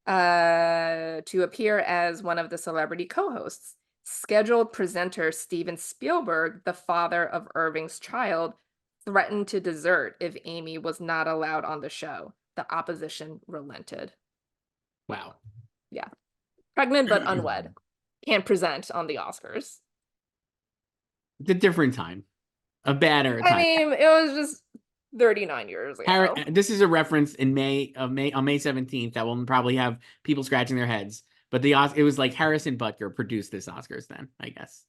Speaker 2: to appear as one of the celebrity co-hosts. Scheduled presenter Steven Spielberg, the father of Irving's child, threatened to desert if Amy was not allowed on the show. The opposition relented.
Speaker 1: Wow.
Speaker 2: Yeah. Pregnant but unwed. Can't present on the Oscars.
Speaker 1: It's a different time. A badder time.
Speaker 2: I mean, it was just 39 years ago.
Speaker 1: This is a reference on May 17th that will probably have people scratching their heads. But it was like Harrison Butker produced this Oscars then, I guess.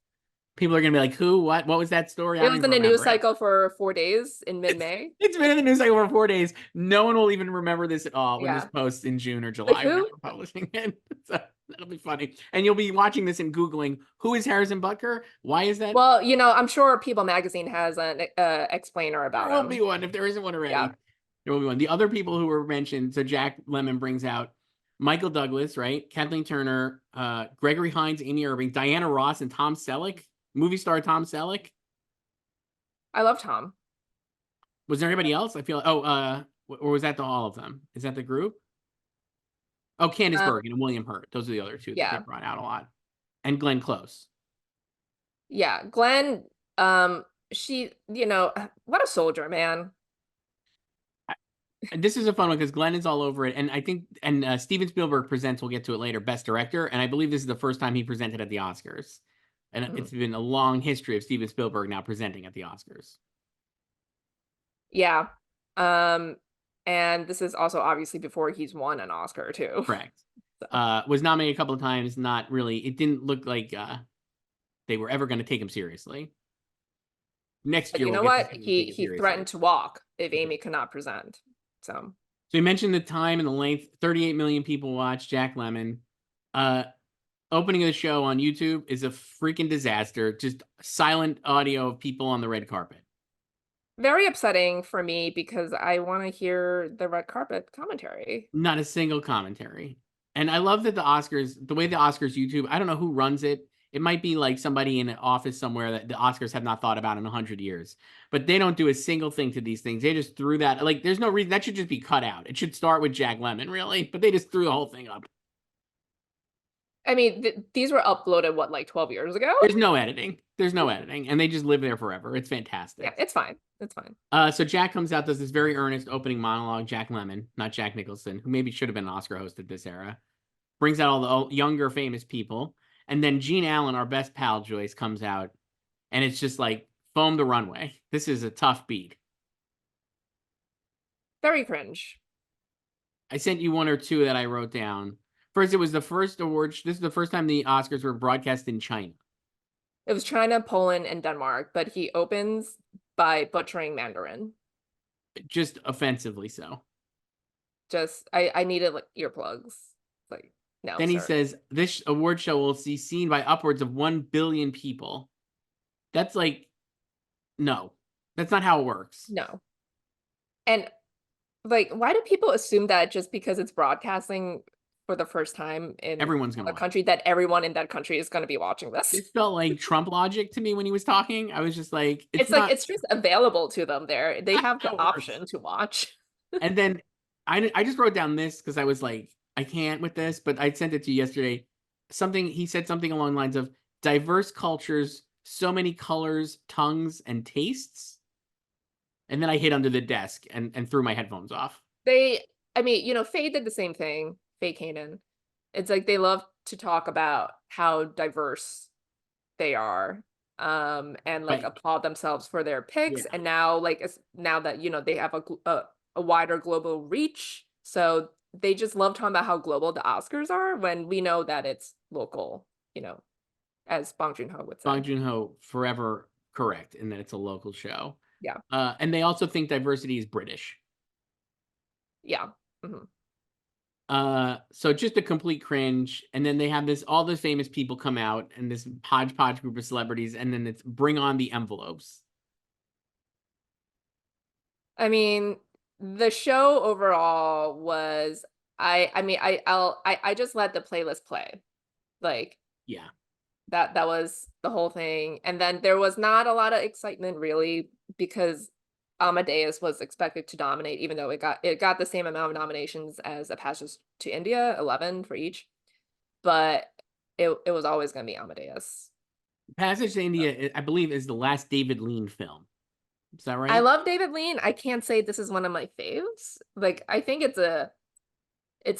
Speaker 1: People are gonna be like, who? What was that story?
Speaker 2: It was in the news cycle for 4 days in mid-May.
Speaker 1: It's been in the news cycle for 4 days. No one will even remember this at all when this posts in June or July when we're publishing it. So that'll be funny. And you'll be watching this and Googling, who is Harrison Butker? Why is that?
Speaker 2: Well, I'm sure People Magazine has an explainer about
Speaker 1: There will
Speaker 2: him.
Speaker 1: be one if there isn't one already. There will be one. The other people who were mentioned, so Jack Lemmon brings out Michael Douglas, right? Kathleen Turner, Gregory Hines, Amy Irving, Diana Ross, and Tom Selleck, movie star Tom Selleck.
Speaker 2: I love Tom.
Speaker 1: Was there anybody else? I feel, or was that all of them? Is that the group? Oh, Candice
Speaker 2: Um,
Speaker 1: Bergen and William Hurt. Those are the other two that they
Speaker 2: yeah,
Speaker 1: brought out a lot. And Glenn Close.
Speaker 2: yeah. Glenn, she, what a soldier, man.
Speaker 1: And this is a fun one because Glenn is all over it. And I think, and Steven Spielberg presents, we'll get to it later, Best Director. And I believe this is the first time he presented at the Oscars. And
Speaker 2: Mhm.
Speaker 1: it's been a long history of Steven Spielberg now presenting at the Oscars.
Speaker 2: Yeah. Um, and this is also obviously before he's won an Oscar too.
Speaker 1: Correct.
Speaker 2: So,
Speaker 1: Was nominated a couple of times, not really. It didn't look like they were ever going to take him seriously. Next
Speaker 2: but
Speaker 1: year,
Speaker 2: you
Speaker 1: we'll
Speaker 2: know
Speaker 1: get to
Speaker 2: what?
Speaker 1: see him take it
Speaker 2: He
Speaker 1: seriously.
Speaker 2: threatened to walk if
Speaker 1: He did.
Speaker 2: Amy could not present. So
Speaker 1: So you mentioned the time and the length. 38 million people watched Jack Lemmon. Opening of the show on YouTube is a freaking disaster. Just silent audio of people on the red carpet.
Speaker 2: very upsetting for me because I want to hear the red carpet commentary.
Speaker 1: Not a single commentary. And I love that the Oscars, the way the Oscars YouTube, I don't know who runs it. It might be like somebody in an office somewhere that the Oscars have not thought about in 100 years. But they don't do a single thing to these things. They just threw that. Like, there's no reason. That should just be cut out. It should start with Jack Lemmon, really. But they just threw the whole thing up.
Speaker 2: I mean, these were uploaded what, like 12 years ago?
Speaker 1: There's no editing. There's no editing. And they just live there forever. It's fantastic.
Speaker 2: Yeah, it's fine. It's fine.
Speaker 1: So Jack comes out, does this very earnest opening monologue. Jack Lemmon, not Jack Nicholson, who maybe should have been an Oscar host at this era, brings out all the younger famous people. And then Gene Allen, our best pal, Joyce, comes out. And it's just like, foam the runway. This is a tough beat.
Speaker 2: Very cringe.
Speaker 1: I sent you one or two that I wrote down. First, it was the first award. This is the first time the Oscars were broadcast in China.
Speaker 2: It was China, Poland, and Denmark, but he opens by butchering Mandarin.
Speaker 1: Just offensively so.
Speaker 2: Just I needed like earplugs. Like, no,
Speaker 1: Then he
Speaker 2: sir.
Speaker 1: says, this award show will be seen by upwards of 1 billion people. That's like, no, that's not how it works.
Speaker 2: No. And like, why do people assume that just because it's broadcasting for the first time in
Speaker 1: Everyone's going
Speaker 2: a
Speaker 1: to watch.
Speaker 2: country that everyone in that country is going to be watching this?
Speaker 1: It felt like Trump logic to me when he was talking. I was just like,
Speaker 2: It's
Speaker 1: not,
Speaker 2: like it's just available to them there. They have the
Speaker 1: how it works.
Speaker 2: option to watch.
Speaker 1: And then I just wrote down this because I was like, I can't with this, but I sent it to you yesterday. He said something along the lines of diverse cultures, so many colors, tongues, and tastes. And then I hid under the desk and threw my headphones off.
Speaker 2: I mean, Faye did the same thing. Faye Kanan. It's like they love to talk about how diverse they are, and like
Speaker 1: Right.
Speaker 2: applaud themselves for their picks.
Speaker 1: Yeah.
Speaker 2: And now, now that they have a wider global reach, so they just love talking about how global the Oscars are when we know that it's local. As Bong Joon-ho would say.
Speaker 1: Bong Joon-ho, forever correct in that it's a local show.
Speaker 2: Yeah.
Speaker 1: And they also think diversity is British.
Speaker 2: Yeah. Mm-hmm.
Speaker 1: So just a complete cringe. And then they have all the famous people come out and this hodgepodge group of celebrities, and then it's bring on the envelopes.
Speaker 2: I mean, the show overall was I just let the playlist play. Like,
Speaker 1: Yeah.
Speaker 2: that was the whole thing. And then there was not a lot of excitement really because Amadeus was expected to dominate, even though it got the same amount of nominations as A Passage to India, 11 for each. But it was always going to be Amadeus.
Speaker 1: Passage to India, I believe, is the last David Lean film. Is that right?
Speaker 2: I love David Lean. I can't say this is one of my faves. Like, I think it's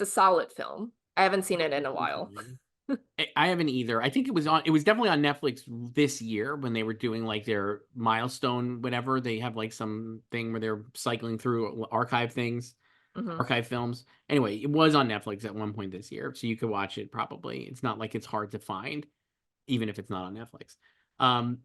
Speaker 2: a solid film. I haven't seen it in a while.
Speaker 1: I haven't either. I think it was definitely on Netflix this year when they were doing like their milestone, whatever. They have like some thing where they're cycling through archive things, archive films. Anyway, it was on Netflix at one point this year, so you could watch it probably. It's not like it's hard to find, even if it's not on Netflix.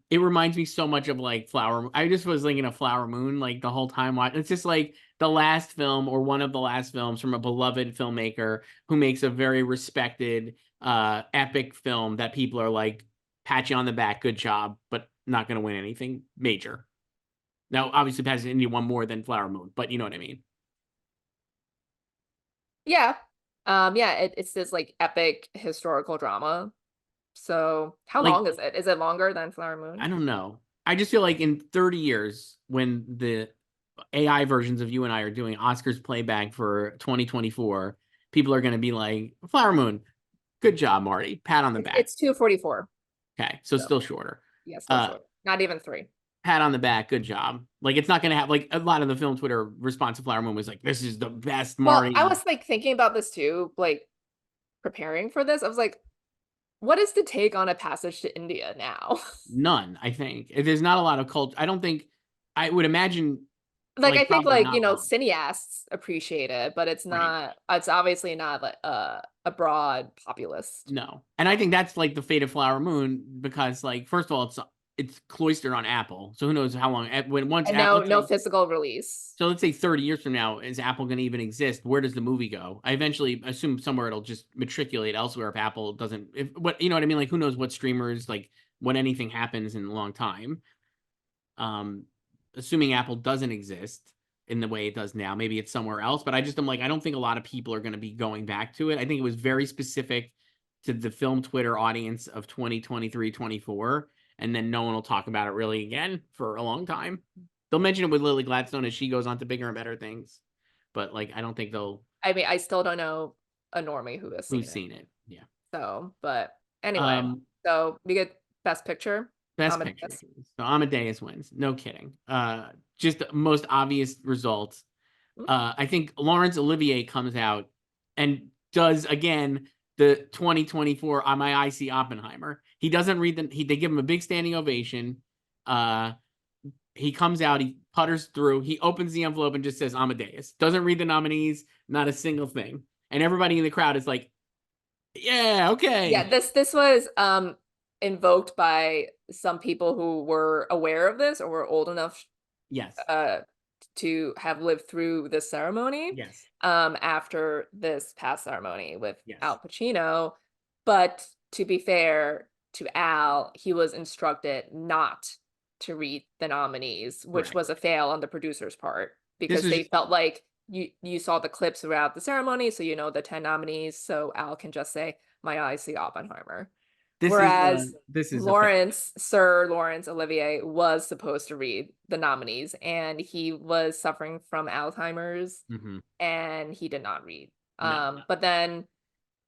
Speaker 1: It reminds me so much of like I just was thinking of Flower Moon like the whole time. It's just like the last film or one of the last films from a beloved filmmaker who makes a very respected epic film that people are like, pat you on the back, good job, but not going to win anything major. Now, obviously, Passage to India won more than Flower Moon, but you know what I mean.
Speaker 2: Yeah. Yeah, it's this like epic historical drama. So how
Speaker 1: Like,
Speaker 2: long is it? Is it longer than Flower Moon?
Speaker 1: I don't know. I just feel like in 30 years, when the AI versions of you and I are doing Oscars playback for 2024, people are going to be like, Flower Moon, good job, Marty. Pat on the back.
Speaker 2: It's 2:44.
Speaker 1: Okay, so
Speaker 2: So
Speaker 1: still shorter.
Speaker 2: yeah, still
Speaker 1: Uh,
Speaker 2: short. Not even 3.
Speaker 1: Pat on the back, good job. Like, it's not going to have, like, a lot of the film Twitter response to Flower Moon was like, this is the best
Speaker 2: Well, I
Speaker 1: Marty.
Speaker 2: was like thinking about this too, like preparing for this. I was like, what is the take on A Passage to India now?
Speaker 1: None, I think. There's not a lot of culture. I don't think, I would imagine,
Speaker 2: Like I
Speaker 1: like,
Speaker 2: think
Speaker 1: probably
Speaker 2: like,
Speaker 1: not one.
Speaker 2: cineasts appreciate it, but
Speaker 1: Right.
Speaker 2: it's obviously not like a broad populist.
Speaker 1: No. And I think that's like the fate of Flower Moon because, like, first of all, it's cloistered on Apple. So who knows how long, when once
Speaker 2: And
Speaker 1: Apple, let's
Speaker 2: no
Speaker 1: say,
Speaker 2: physical release.
Speaker 1: so let's say 30 years from now, is Apple going to even exist? Where does the movie go? I eventually assume somewhere it'll just matriculate elsewhere if Apple doesn't, if what, you know what I mean? Like, who knows what streamers, like, when anything happens in a long time. Um, Assuming Apple doesn't exist in the way it does now, maybe it's somewhere else. But I just am like, I don't think a lot of people are going to be going back to it. I think it was very specific to the film Twitter audience of 2023, 24, and then no one will talk about it really again for a long time. They'll mention it with Lily Gladstone as she goes on to bigger and better things, but like, I don't think they'll,
Speaker 2: I mean, I still don't know a normie who has seen
Speaker 1: who's
Speaker 2: it.
Speaker 1: seen it. Yeah.
Speaker 2: So, but anyway,
Speaker 1: Um,
Speaker 2: so we get Best Picture,
Speaker 1: Best Picture.
Speaker 2: Amadeus.
Speaker 1: So Amadeus wins. No kidding. Just the most obvious results.
Speaker 2: Hmm?
Speaker 1: I think Laurence Olivier comes out and does again the 2024 on my IC Oppenheimer. He doesn't read they give him a big standing ovation. Uh, he comes out, he putters through, he opens the envelope and just says Amadeus. Doesn't read the nominees, not a single thing. And everybody in the crowd is like, yeah,
Speaker 2: Yeah,
Speaker 1: okay.
Speaker 2: this was invoked by some people who were aware of this or were old enough
Speaker 1: Yes.
Speaker 2: uh to have lived through this ceremony
Speaker 1: Yes.
Speaker 2: after this past ceremony with
Speaker 1: Yes.
Speaker 2: Al Pacino. But to be fair to Al, he was instructed not to read the nominees, which
Speaker 1: Correct.
Speaker 2: was a fail on the producer's part
Speaker 1: This
Speaker 2: because
Speaker 1: was
Speaker 2: they felt like you saw the clips throughout the ceremony, so you know the 10 nominees, so Al can just say, "My eyes see Oppenheimer." Whereas
Speaker 1: this is a fail.
Speaker 2: Sir Lawrence Olivier was supposed to read the nominees and he was suffering from Alzheimer's
Speaker 1: Mm-hmm.
Speaker 2: and he did not read.
Speaker 1: No.
Speaker 2: But then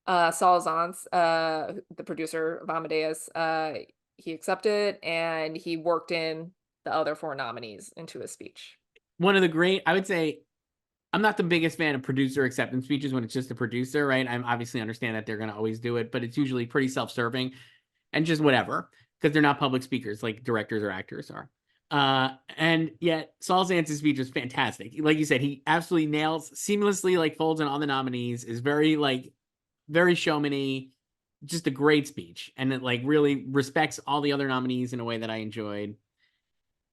Speaker 2: Saul Zaentz, the producer of Amadeus, he accepted and he worked in the other 4 nominees into his speech.
Speaker 1: One of the great, I would say, I'm not the biggest fan of producer acceptance speeches when it's just a producer, right? I obviously understand that they're going to always do it, but it's usually pretty self-serving and just whatever because they're not public speakers like directors or actors are. And yet Saul Zaentz's speech was fantastic. Like you said, he absolutely nails seamlessly, like folds in all the nominees, is very like very showmany, just a great speech, and it like really respects all the other nominees in a way that I enjoyed.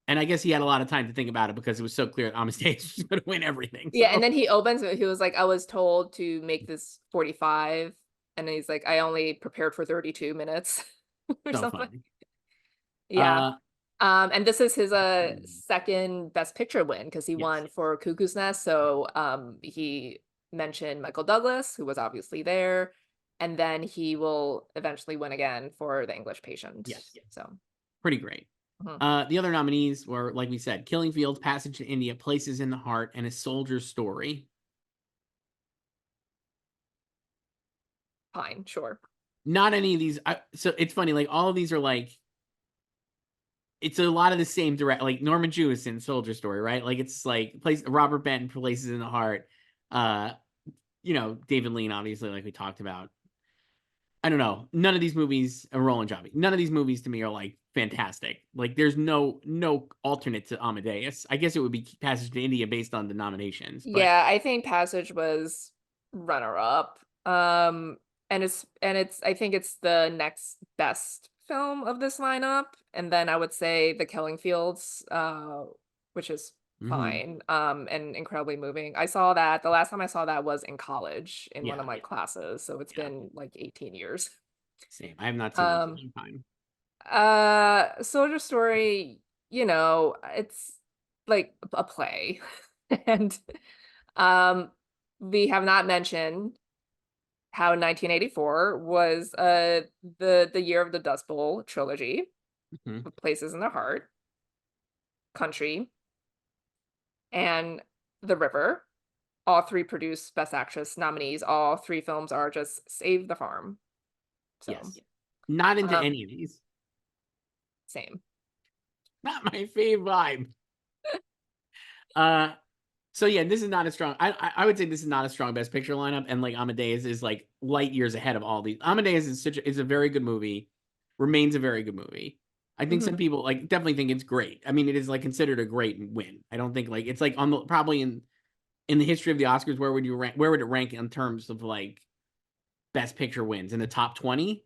Speaker 1: And I guess he had a lot of time to think about it because it was so clear that Amadeus was going to win everything.
Speaker 2: Yeah, and
Speaker 1: So
Speaker 2: then he opens he was like, "I was told to make this 45," and then he's like, "I only prepared for 32 minutes," or
Speaker 1: so
Speaker 2: something.
Speaker 1: funny.
Speaker 2: Yeah.
Speaker 1: Uh,
Speaker 2: And this is his second Best Picture win because he
Speaker 1: yes.
Speaker 2: won for Cuckoo's Nest. So he mentioned Michael Douglas, who was obviously there, and then he will eventually win again for The English Patient.
Speaker 1: Yes.
Speaker 2: So
Speaker 1: Pretty great.
Speaker 2: mhm.
Speaker 1: The other nominees were, like we said, Killing Fields, Passage to India, Places in the Heart, and A Soldier's Story.
Speaker 2: Fine, sure.
Speaker 1: Not any of these. So it's funny, like all of these are like, it's a lot of the same direct, like Norman Jewison, Soldier Story, right? Like it's like place Robert Benton, Places in the Heart. Uh, David Lean, obviously, like we talked about. I don't know. None of these movies, Roland Jobbik. None of these movies to me are like fantastic. Like there's no alternate to Amadeus. I guess it would be Passage to India based on the nominations, but
Speaker 2: Yeah, I think Passage was runner up. And it's I think it's the next best film of this lineup. And then I would say The Killing Fields, which is
Speaker 1: mhm.
Speaker 2: fine, and incredibly moving. I saw that the last time I saw that was in college in one
Speaker 1: Yeah,
Speaker 2: of my classes, so it's
Speaker 1: yeah,
Speaker 2: been like 18 years.
Speaker 1: same. I have not seen that in a
Speaker 2: Um,
Speaker 1: long time.
Speaker 2: Soldier Story, it's like a play. And um we have not mentioned how 1984 was the year of the Dust Bowl trilogy,
Speaker 1: Mhm.
Speaker 2: with Places in the Heart, Country, and The River. All three produced Best Actress nominees. All three films are just Save the Farm. So,
Speaker 1: Yes. Not into
Speaker 2: um,
Speaker 1: any of these.
Speaker 2: same.
Speaker 1: Not my fave vibe. Uh, so yeah, this is not a strong. I would say this is not a strong Best Picture lineup, and like Amadeus is like light years ahead of all these. Amadeus is a very good movie, remains a very good movie. I think some
Speaker 2: Mhm.
Speaker 1: people like definitely think it's great. I mean, it is like considered a great win. I don't think like it's like on the probably in the history of the Oscars, where would you rank? Where would it rank in terms of like Best Picture wins in the top 20?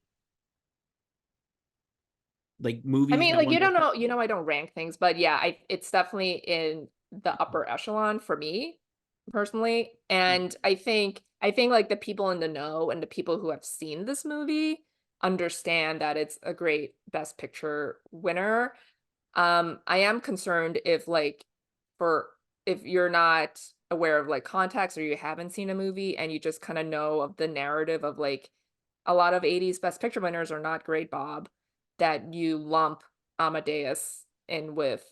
Speaker 1: Like
Speaker 2: I
Speaker 1: movies
Speaker 2: mean,
Speaker 1: that
Speaker 2: like,
Speaker 1: won Best Picture.
Speaker 2: I don't rank things, but yeah, it's definitely in the upper echelon for me personally. And I think like the people in the know and the people who have seen this movie understand that it's a great Best Picture winner. I am concerned if like for if you're not aware of like context or you haven't seen a movie and you just kind of know of the narrative of like a lot of 80s Best Picture winners are not great, Bob, that you lump Amadeus in with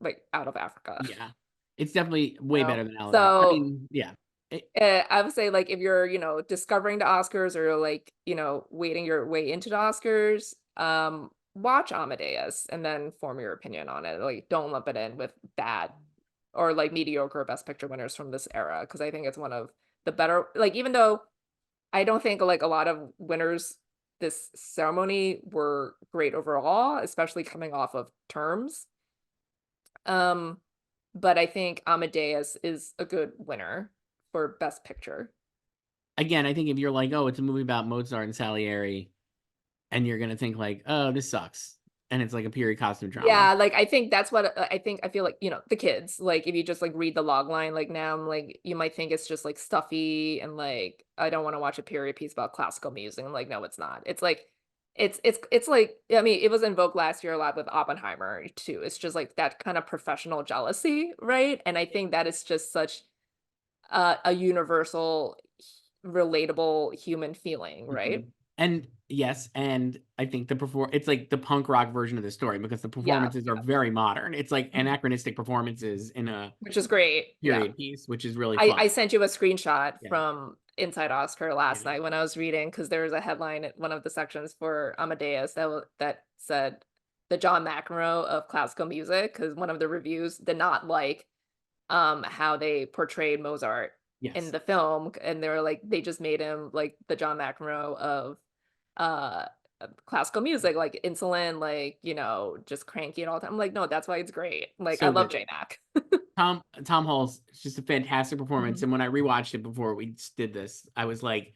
Speaker 2: like Out of Africa.
Speaker 1: Yeah, it's definitely way
Speaker 2: You
Speaker 1: better
Speaker 2: know?
Speaker 1: than Out of Africa. I
Speaker 2: So
Speaker 1: mean, yeah. It-
Speaker 2: I would say like if you're, discovering the Oscars or like, wading your way into the Oscars, watch Amadeus and then form your opinion on it. Like don't lump it in with bad or like mediocre Best Picture winners from this era because I think it's one of the better like even though I don't think like a lot of winners this ceremony were great overall, especially coming off of terms. Um, but I think Amadeus is a good winner for Best Picture.
Speaker 1: Again, I think if you're like, oh, it's a movie about Mozart and Salieri, and you're gonna think like, oh, this sucks, and it's like a period costume drama.
Speaker 2: Yeah, like I think that's what I feel like, the kids, like if you just like read the log line, like now I'm like you might think it's just like stuffy and like I don't want to watch a period piece about classical music. I'm like, no, it's not. It's like it's like I mean, it was in vogue last year a lot with Oppenheimer too. It's just like that kind of professional jealousy, right? And I think that is just such a universal, relatable human feeling, right?
Speaker 1: Mhm. And yes, and I think it's like the punk rock version of the story because the
Speaker 2: Yeah,
Speaker 1: performances are very modern. It's like
Speaker 2: mhm,
Speaker 1: anachronistic performances in a
Speaker 2: which is great. Yeah.
Speaker 1: period piece, which is really
Speaker 2: I
Speaker 1: fun.
Speaker 2: sent you a screenshot
Speaker 1: Yeah,
Speaker 2: from Inside Oscar last
Speaker 1: yeah.
Speaker 2: night when I was reading because there was a headline at one of the sections for Amadeus that said the John McEnroe of classical music because one of the reviews did not like how they portrayed Mozart in
Speaker 1: Yes.
Speaker 2: the film and they were like they just made him like the John McEnroe uh classical music like insulin like just cranky and all the time. I'm like no that's why it's great like I
Speaker 1: So
Speaker 2: love
Speaker 1: good.
Speaker 2: J-Mac.
Speaker 1: Tom Hall's just a fantastic performance.
Speaker 2: Mhm.
Speaker 1: And when I rewatched it before we did this, I was like,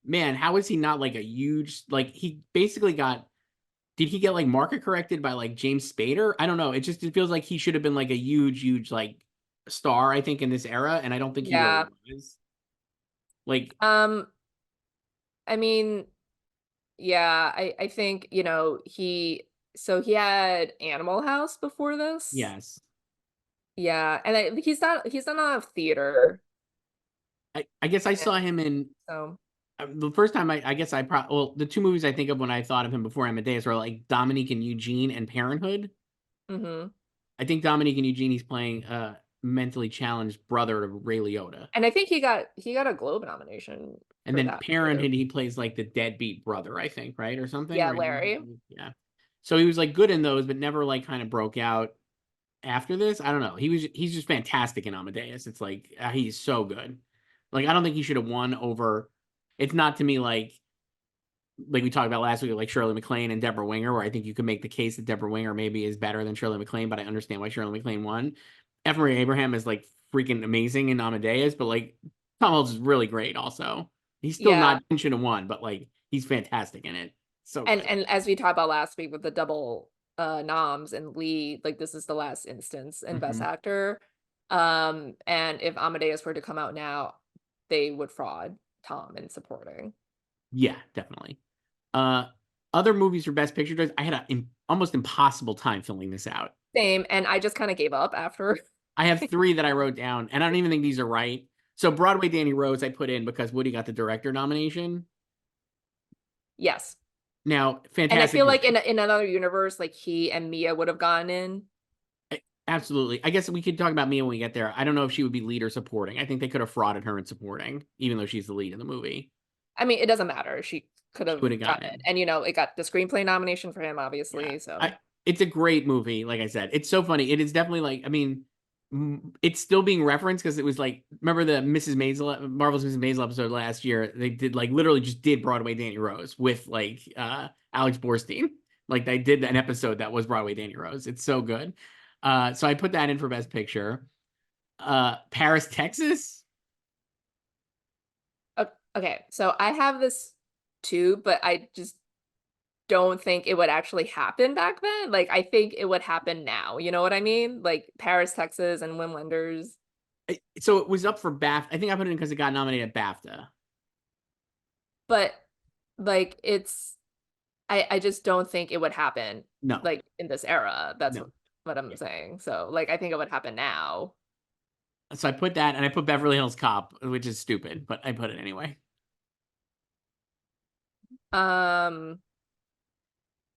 Speaker 1: man, how is he not like a huge like he basically got did he get like market corrected by like James Spader? I don't know. It feels like he should have been like a huge like star, I think, in this era, and I don't think he really
Speaker 2: Yeah.
Speaker 1: was. Like,
Speaker 2: um I mean yeah, I think, he had Animal House before this.
Speaker 1: yes.
Speaker 2: Yeah, and he's done a lot of theater.
Speaker 1: I guess I
Speaker 2: And
Speaker 1: saw him in
Speaker 2: so
Speaker 1: the first time I guess well, the two movies I think of when I thought of him before Amadeus were like Dominique and Eugene and Parenthood.
Speaker 2: mhm.
Speaker 1: I think Dominique and Eugene, he's playing a mentally challenged brother of Ray Liotta.
Speaker 2: And I think he got a Globe nomination
Speaker 1: And
Speaker 2: for
Speaker 1: then
Speaker 2: that too.
Speaker 1: Parenthood, he plays like the deadbeat brother, I think, right? Or something.
Speaker 2: Yeah,
Speaker 1: Or
Speaker 2: Larry.
Speaker 1: yeah. So he was like good in those, but never like kind of broke out after this. I don't know. He's just fantastic in Amadeus. It's like he's so good. Like I don't think he should have won over. It's not to me like we talked about last week, like Shirley MacLaine and Deborah Winger, where I think you could make the case that Deborah Winger maybe is better than Shirley MacLaine, but I understand why Shirley MacLaine won. F. Murray Abraham is like freaking amazing in Amadeus, but like Tom Hanks is really great also. He's still
Speaker 2: Yeah.
Speaker 1: not should have won, but like he's fantastic in it. So
Speaker 2: And
Speaker 1: good.
Speaker 2: and as we talked about last week with the double noms and Lee, like this is the last instance in Best
Speaker 1: Hmm.
Speaker 2: Actor. And if Amadeus were to come out now, they would fraud Tom in supporting.
Speaker 1: Yeah, definitely. Uh Other movies for Best Picture I had an almost impossible time filling this out.
Speaker 2: Same, and I just kind of gave up after.
Speaker 1: I have three that I wrote down, and I don't even think these are right. So Broadway Danny Rose I put in because Woody got the director nomination.
Speaker 2: Yes.
Speaker 1: Now,
Speaker 2: And I
Speaker 1: fantastic
Speaker 2: feel like
Speaker 1: movie.
Speaker 2: in another universe, like he and Mia would have gone in.
Speaker 1: Absolutely. I guess we could talk about Mia when we get there. I don't know if she would be lead or supporting. I think they could have frauded her in supporting, even though she's the lead in the movie.
Speaker 2: I mean, it doesn't matter. She could
Speaker 1: She
Speaker 2: have
Speaker 1: would have gotten
Speaker 2: gotten it.
Speaker 1: in.
Speaker 2: And it got the screenplay nomination for him,
Speaker 1: Yeah.
Speaker 2: obviously.
Speaker 1: I,
Speaker 2: So
Speaker 1: it's a great movie. Like I said, it's so funny. It is definitely like, I mean, it's still being referenced because it was like, remember the Mrs. Maisel, Marvel's Mrs. Maisel episode last year? They did like literally just did Broadway Danny Rose with like Alex Borstein. Like they did an episode that was Broadway Danny Rose. It's so good. So I put that in for Best Picture. Paris, Texas.
Speaker 2: okay, so I have this too, but I just don't think it would actually happen back then. Like I think it would happen now. You know what I mean? Like Paris, Texas, and Wim Wenders.
Speaker 1: So it was up for BAFTA. I think I put it in because it got nominated at BAFTA.
Speaker 2: But like I just don't think it would happen
Speaker 1: No,
Speaker 2: like in this era. That's
Speaker 1: no.
Speaker 2: what I'm saying. So like I think it would happen now.
Speaker 1: So I put that, and I put Beverly Hills Cop, which is stupid, but I put it anyway.
Speaker 2: Um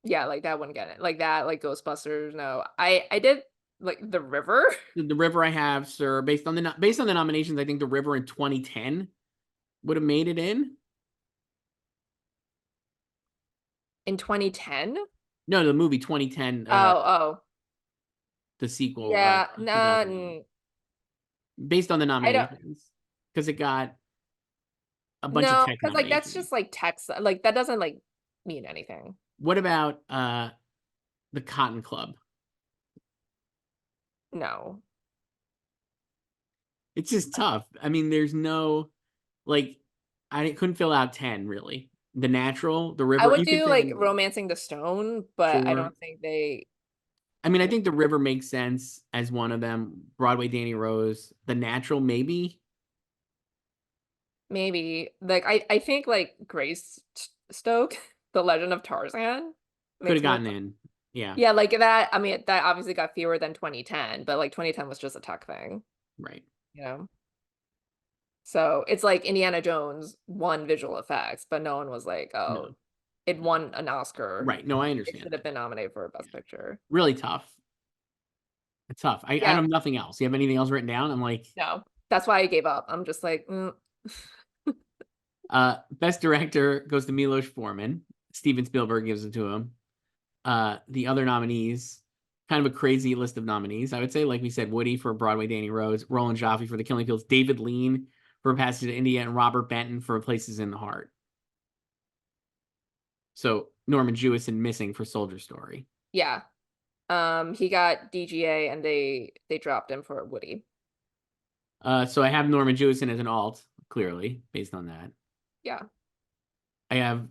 Speaker 2: yeah, like that wouldn't get it. Like that, like Ghostbusters, no. I did like The River
Speaker 1: The River I have, sir, based on the nominations, I think The River in 2010 would have made it in.
Speaker 2: in 2010.
Speaker 1: No, the movie 2010,
Speaker 2: Oh,
Speaker 1: the sequel,
Speaker 2: yeah,
Speaker 1: 2001, based on the
Speaker 2: I don't
Speaker 1: nominations, because it got a bunch of
Speaker 2: no,
Speaker 1: tech
Speaker 2: because like that's
Speaker 1: nominations.
Speaker 2: just like text. Like that doesn't like mean anything.
Speaker 1: What about the Cotton Club?
Speaker 2: No.
Speaker 1: It's just tough. I mean, there's no like I couldn't fill out 10 really. The Natural, The
Speaker 2: I
Speaker 1: River,
Speaker 2: would
Speaker 1: you could
Speaker 2: do
Speaker 1: fit
Speaker 2: like
Speaker 1: in
Speaker 2: Romancing the Stone, but I
Speaker 1: four.
Speaker 2: don't think they
Speaker 1: I mean, I think The River makes sense as one of them. Broadway Danny Rose, The Natural, maybe
Speaker 2: maybe like I think like Grace Stoke, The Legend of Tarzan
Speaker 1: could
Speaker 2: makes
Speaker 1: have
Speaker 2: more
Speaker 1: gotten
Speaker 2: sense.
Speaker 1: in. Yeah,
Speaker 2: Yeah, like that. I mean, that obviously got fewer than 2010, but like 2010 was just a tech thing,
Speaker 1: right.
Speaker 2: you know? So it's like Indiana Jones won visual effects, but no one was like, oh,
Speaker 1: No,
Speaker 2: it won an Oscar.
Speaker 1: right. No, I
Speaker 2: It
Speaker 1: understand
Speaker 2: should have
Speaker 1: that.
Speaker 2: been nominated for a Best Picture.
Speaker 1: Really tough. It's tough. I
Speaker 2: Yeah,
Speaker 1: have nothing else. You have anything else written down? I'm like,
Speaker 2: no, that's why I gave up. I'm just like,
Speaker 1: Best Director goes to Milos Forman. Steven Spielberg gives it to him. The other nominees, kind of a crazy list of nominees. I would say, like we said, Woody for Broadway Danny Rose, Roland Joffe for The Killing Fields, David Lean for Passage to India, and Robert Benton for Places in the Heart. So Norman Jewison missing for Soldier Story.
Speaker 2: yeah. He got DGA and they dropped him for Woody.
Speaker 1: So I have Norman Jewison as an alt, clearly, based on that.
Speaker 2: Yeah.
Speaker 1: I have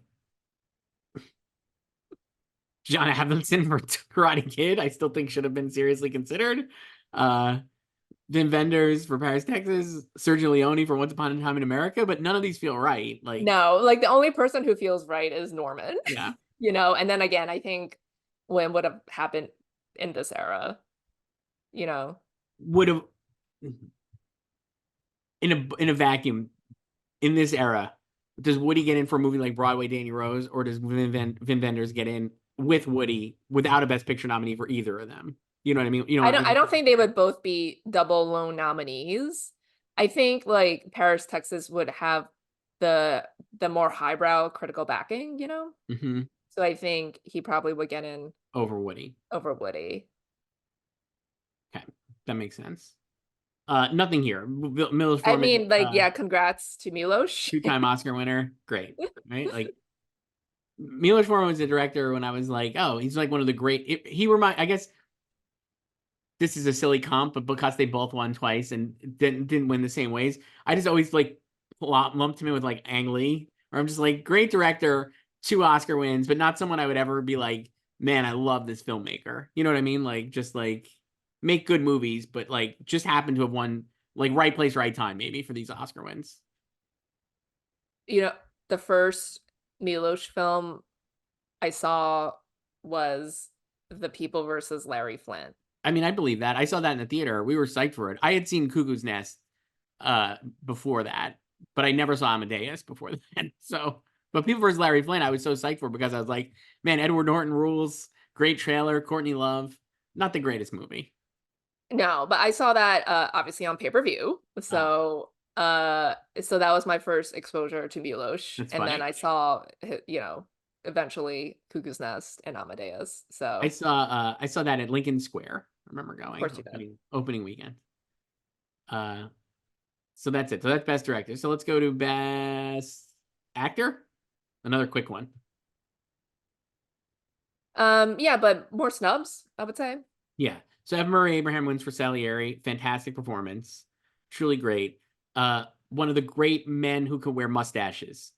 Speaker 1: John Avildsen for Karate Kid. I still think should have been seriously considered. Uh, Vin Vendors for Paris, Texas. Sergio Leone for Once Upon a Time in America. But none of these feel right. Like,
Speaker 2: No, like the only person who feels right is Norman,
Speaker 1: yeah,
Speaker 2: and then again, I think when would have happened in this era, you know.
Speaker 1: would have in a vacuum in this era. Does Woody get in for a movie like Broadway Danny Rose, or does Vin Vendors get in with Woody without a Best Picture nominee for either of them? You know what I mean? You know,
Speaker 2: I don't think they would both be double lone nominees. I think like Paris, Texas would have the more highbrow critical backing,
Speaker 1: mm-hmm.
Speaker 2: So I think he probably would get in
Speaker 1: Over Woody.
Speaker 2: over Woody.
Speaker 1: Okay, that makes sense. Nothing here. Milos
Speaker 2: I
Speaker 1: Forman,
Speaker 2: mean, like, yeah, congrats to Milos.
Speaker 1: two-time Oscar winner. Great, right? Like Milos Forman was the director when I was like, oh, he's like one of the great. I guess this is a silly comp, but because they both won twice and didn't win the same ways, I just always like lumped him in with like Ang Lee, or I'm just like great director, 2 Oscar wins, but not someone I would ever be like, man, I love this filmmaker. You know what I mean? Like just like make good movies, but like just happen to have won like right place, right time, maybe for these Oscar wins.
Speaker 2: The first Milos film I saw was The People versus Larry Flint.
Speaker 1: I mean, I believe that. I saw that in the theater. We were psyched for it. I had seen Cuckoo's Nest before that, but I never saw Amadeus before that. So, but People vs. Larry Flynn, I was so psyched for because I was like, man, Edward Norton rules. Great trailer. Courtney Love, not the greatest movie.
Speaker 2: No, but I saw that obviously on pay-per-view.
Speaker 1: Ah,
Speaker 2: So that was my first exposure to Milos.
Speaker 1: that's
Speaker 2: And then
Speaker 1: funny.
Speaker 2: I saw eventually Cuckoo's Nest and Amadeus. So
Speaker 1: I saw that at Lincoln Square. I remember
Speaker 2: of
Speaker 1: going
Speaker 2: course you did.
Speaker 1: opening weekend. Uh, so that's it. So that's best director. So let's go to best actor. Another quick one.
Speaker 2: Yeah, but more snubs, I would say.
Speaker 1: Yeah. So Evan Murray Abraham wins for Salieri. Fantastic performance. Truly great. One of the great men who can wear mustaches.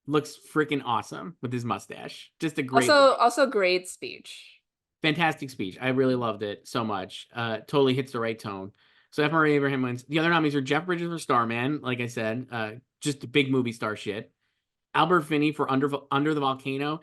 Speaker 1: Looks freaking awesome with his mustache. Just a great look.
Speaker 2: Also great speech.
Speaker 1: Fantastic speech. I really loved it so much. Totally hits the right tone. So F. Murray Abraham wins. The other nominees are Jeff Bridges for Starman, like I said, just a big movie star shit. Albert Finney for Under the Volcano.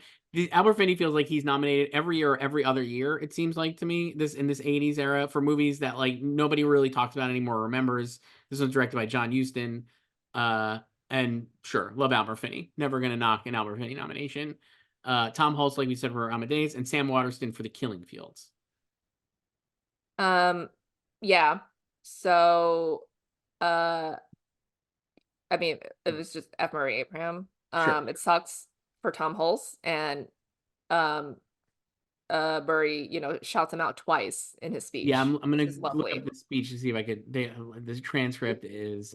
Speaker 1: Albert Finney feels like he's nominated every year or every other year. It seems like to me this in this '80s era for movies that like nobody really talks about anymore or remembers. This was directed by John Huston, and sure, love Albert Finney. Never gonna knock an Albert Finney nomination. Tom Hulce, like we said, for Amadeus, and Sam Waterston for The Killing Fields.
Speaker 2: Um, yeah. So, uh, I mean, it was just F. Murray Abraham.
Speaker 1: Sure.
Speaker 2: It sucks for Tom Hulce, and um, Murray, shouts him out twice in his
Speaker 1: Yeah,
Speaker 2: speech,
Speaker 1: I'm
Speaker 2: which
Speaker 1: gonna
Speaker 2: is
Speaker 1: look up
Speaker 2: lovely.
Speaker 1: the speech to see if I could. This transcript is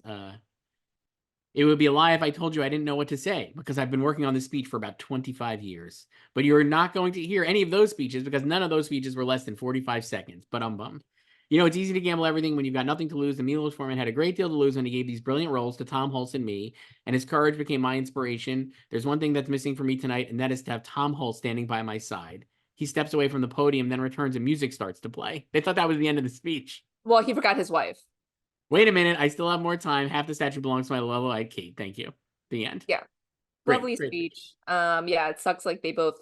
Speaker 1: it would be a lie if I told you I didn't know what to say because I've been working on this speech for about 25 years. But you're not going to hear any of those speeches because none of those speeches were less than 45 seconds. But I'm bummed. You know, it's easy to gamble everything when you've got nothing to lose. And Milos Forman had a great deal to lose when he gave these brilliant roles to Tom Hulce and me, and his courage became my inspiration. There's one thing that's missing for me tonight, and that is to have Tom Hulce standing by my side. He steps away from the podium, then returns, and music starts to play. They thought that was the end of the speech.
Speaker 2: Well, he forgot his wife.
Speaker 1: Wait a minute, I still have more time. Half the statue belongs to my level-eyed Kate. Thank you. The end.
Speaker 2: Yeah,
Speaker 1: Great,
Speaker 2: lovely
Speaker 1: great.
Speaker 2: speech. Yeah, it sucks like they both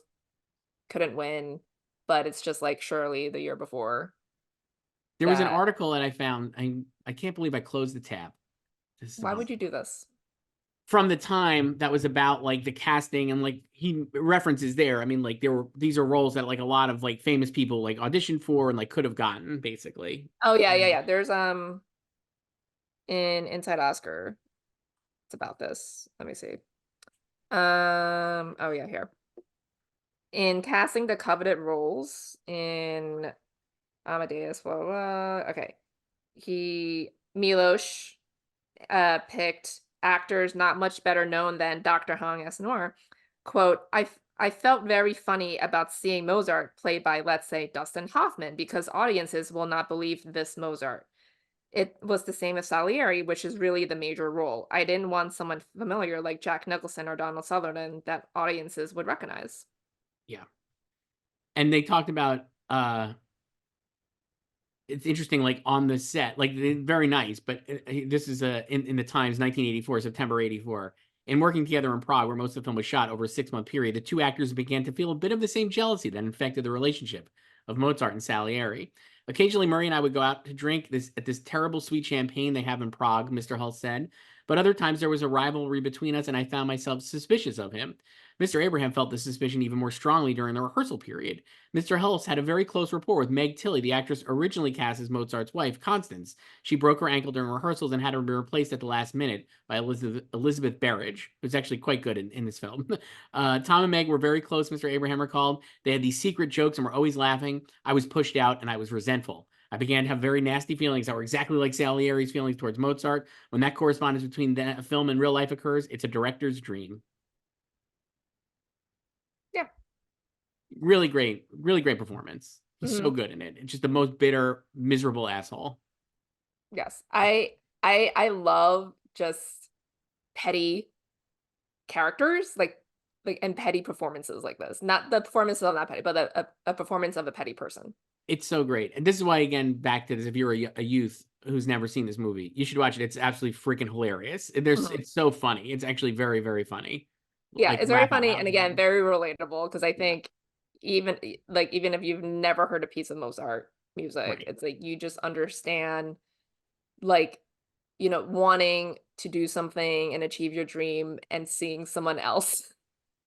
Speaker 2: couldn't win, but it's just like Shirley the year before
Speaker 1: There was an
Speaker 2: that.
Speaker 1: article that I found. I can't believe I closed the tab. This is
Speaker 2: Why
Speaker 1: about
Speaker 2: would you do this?
Speaker 1: from the time that was about like the casting and like he references there. I mean, like there were these are roles that like a lot of like famous people like auditioned for and like could have gotten basically.
Speaker 2: Oh yeah, yeah, yeah. There's in Inside Oscar, it's about this. Let me see. Oh yeah, here. In casting the coveted roles in Amadeus, blah, blah, blah. Okay. Milos picked actors not much better known than Dr. Hong as Noor. Quote, I felt very funny about seeing Mozart played by, let's say, Dustin Hoffman, because audiences will not believe this Mozart. It was the same as Salieri, which is really the major role. I didn't want someone familiar like Jack Nicholson or Donald Sutherland that audiences would recognize.
Speaker 1: Yeah, and they talked about it's interesting, like on the set, like very nice, but this is in the Times, 1984, September '84. In working together in Prague, where most of the film was shot over a 6-month period, the two actors began to feel a bit of the same jealousy that infected the relationship of Mozart and Salieri. Occasionally, Murray and I would go out to drink this terrible sweet champagne they have in Prague, Mr. Hull said. But other times there was a rivalry between us, and I found myself suspicious of him. Mr. Abraham felt the suspicion even more strongly during the rehearsal period. Mr. Hulse had a very close rapport with Meg Tilly, the actress originally cast as Mozart's wife, Constance. She broke her ankle during rehearsals and had to be replaced at the last minute by Elizabeth Berridge, who's actually quite good in this film. Tom and Meg were very close, Mr. Abraham recalled. They had these secret jokes and were always laughing. I was pushed out and I was resentful. I began to have very nasty feelings that were exactly like Salieri's feelings towards Mozart. When that correspondence between the film and real life occurs, it's a director's dream.
Speaker 2: Yeah.
Speaker 1: Really great performance. He's so
Speaker 2: Hmm.
Speaker 1: good in it. It's just the most bitter, miserable asshole.
Speaker 2: Yes. I love just petty characters, like and petty performances like this. Not the performance of not petty, but a performance of a petty person.
Speaker 1: It's so great. And this is why, again, back to this, if you're a youth who's never seen this movie, you should watch it. It's absolutely freaking hilarious.
Speaker 2: Mhm.
Speaker 1: It's so funny. It's actually very, very funny.
Speaker 2: Yeah,
Speaker 1: Like
Speaker 2: it's very
Speaker 1: laugh out
Speaker 2: funny and
Speaker 1: loud.
Speaker 2: again, very relatable because I
Speaker 1: Yeah,
Speaker 2: think even if you've never heard a piece of Mozart music,
Speaker 1: right.
Speaker 2: it's like you just understand like wanting to do something and achieve your dream and seeing someone else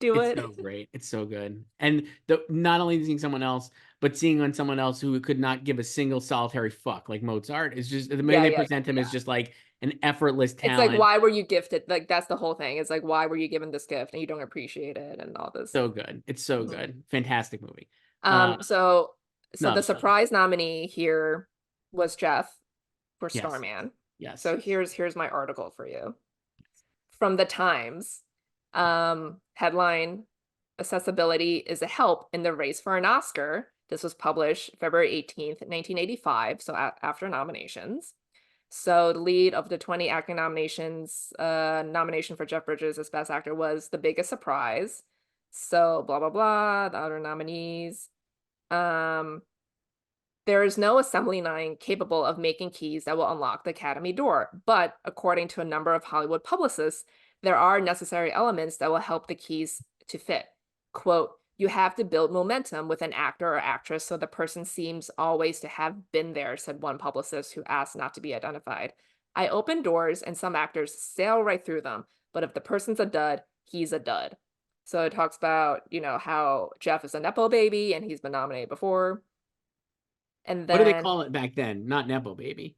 Speaker 2: do
Speaker 1: It's
Speaker 2: it.
Speaker 1: so great. It's so good. And not only seeing someone else, but seeing on someone else who could not give a single solitary fuck, like Mozart, is just the way
Speaker 2: Yeah,
Speaker 1: they
Speaker 2: yeah,
Speaker 1: present him
Speaker 2: yeah.
Speaker 1: is just like an effortless
Speaker 2: It's like,
Speaker 1: talent.
Speaker 2: why were you gifted? Like, that's the whole thing. It's like, why were you given this gift and you don't appreciate it and all this.
Speaker 1: So good. It's so
Speaker 2: Mhm.
Speaker 1: good. Fantastic movie.
Speaker 2: Um, so so the
Speaker 1: Snubs.
Speaker 2: surprise nominee here was Jeff for
Speaker 1: Yes.
Speaker 2: Starman.
Speaker 1: Yes.
Speaker 2: So here's my article for you from the Times. Headline: Accessibility is a help in the race for an Oscar. This was published February 18th, 1985, so after nominations. So the lead of the 20 acting nominations, nomination for Jeff Bridges as Best Actor was the biggest surprise. So blah blah blah. The other nominees. Um, there is no assembly line capable of making keys that will unlock the Academy door, but according to a number of Hollywood publicists, there are necessary elements that will help the keys to fit. Quote, you have to build momentum with an actor or actress so the person seems always to have been there, said one publicist who asked not to be identified. I open doors and some actors sail right through them, but if the person's a dud, he's a dud. So it talks about, how Jeff is a Nepo baby and he's been nominated before. And
Speaker 1: What do they
Speaker 2: then
Speaker 1: call it back then? Not Nepo baby.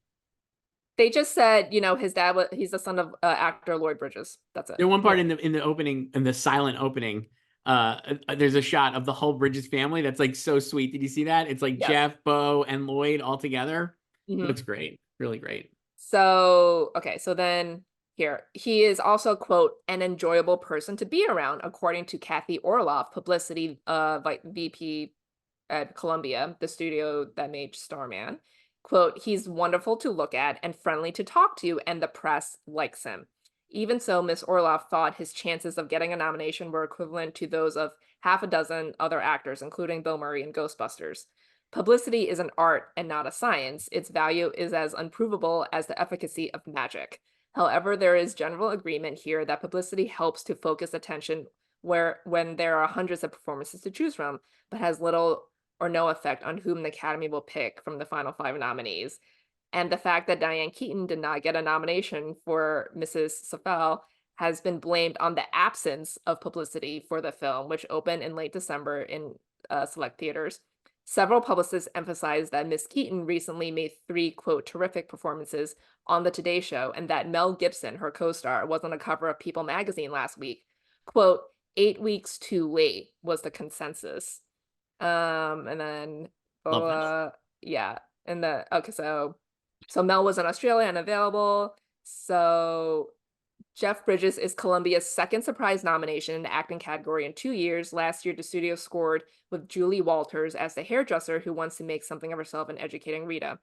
Speaker 2: they just said, his dad was he's the son of actor Lloyd Bridges. That's it.
Speaker 1: There one
Speaker 2: Yeah.
Speaker 1: part in the opening, in the silent opening, there's a shot of the whole Bridges family that's like so sweet. Did you see that? It's like
Speaker 2: Yes.
Speaker 1: Jeff, Bo, and Lloyd all together.
Speaker 2: Mhm.
Speaker 1: Looks great. Really great.
Speaker 2: So, okay, so then here, he is also, quote, an enjoyable person to be around, according to Kathy Orloff, publicity VP at Columbia, the studio that made Starman. Quote, he's wonderful to look at and friendly to talk to, and the press likes him. Even so, Miss Orloff thought his chances of getting a nomination were equivalent to those of half a dozen other actors, including Bill Murray in Ghostbusters. Publicity is an art and not a science. Its value is as unprovable as the efficacy of magic. However, there is general agreement here that publicity helps to focus attention when there are hundreds of performances to choose from, but has little or no effect on whom the Academy will pick from the final 5 nominees. And the fact that Diane Keaton did not get a nomination for Mrs. Safel has been blamed on the absence of publicity for the film, which opened in late December in select theaters. Several publicists emphasized that Miss Keaton recently made 3, quote, terrific performances on The Today Show, and that Mel Gibson, her co-star, was on the cover of People magazine last week. Quote, 8 weeks too late was the consensus. And then,
Speaker 1: Love that.
Speaker 2: yeah, and okay, so Mel was in Australia and available. So Jeff Bridges is Columbia's second surprise nomination in the acting category in 2 years. Last year, the studio scored with Julie Walters as the hairdresser who wants to make something of herself in educating Rita.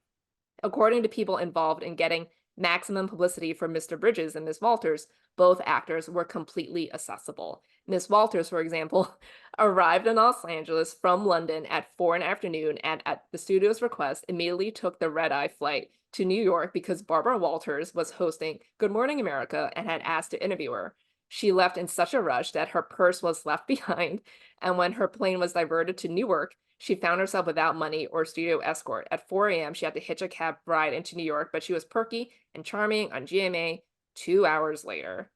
Speaker 2: According to people involved in getting maximum publicity for Mr. Bridges and Miss Walters, both actors were completely accessible. Miss Walters, for example, arrived in Los Angeles from London at 4 in the afternoon and, at the studio's request, immediately took the red-eye flight to New York because Barbara Walters was hosting Good Morning America and had asked to interview her. She left in such a rush that her purse was left behind, and when her plane was diverted to Newark, she found herself without money or studio escort. At 4 a.m., she had to hitch a cab ride into New York, but she was perky and charming on GMA 2 hours later.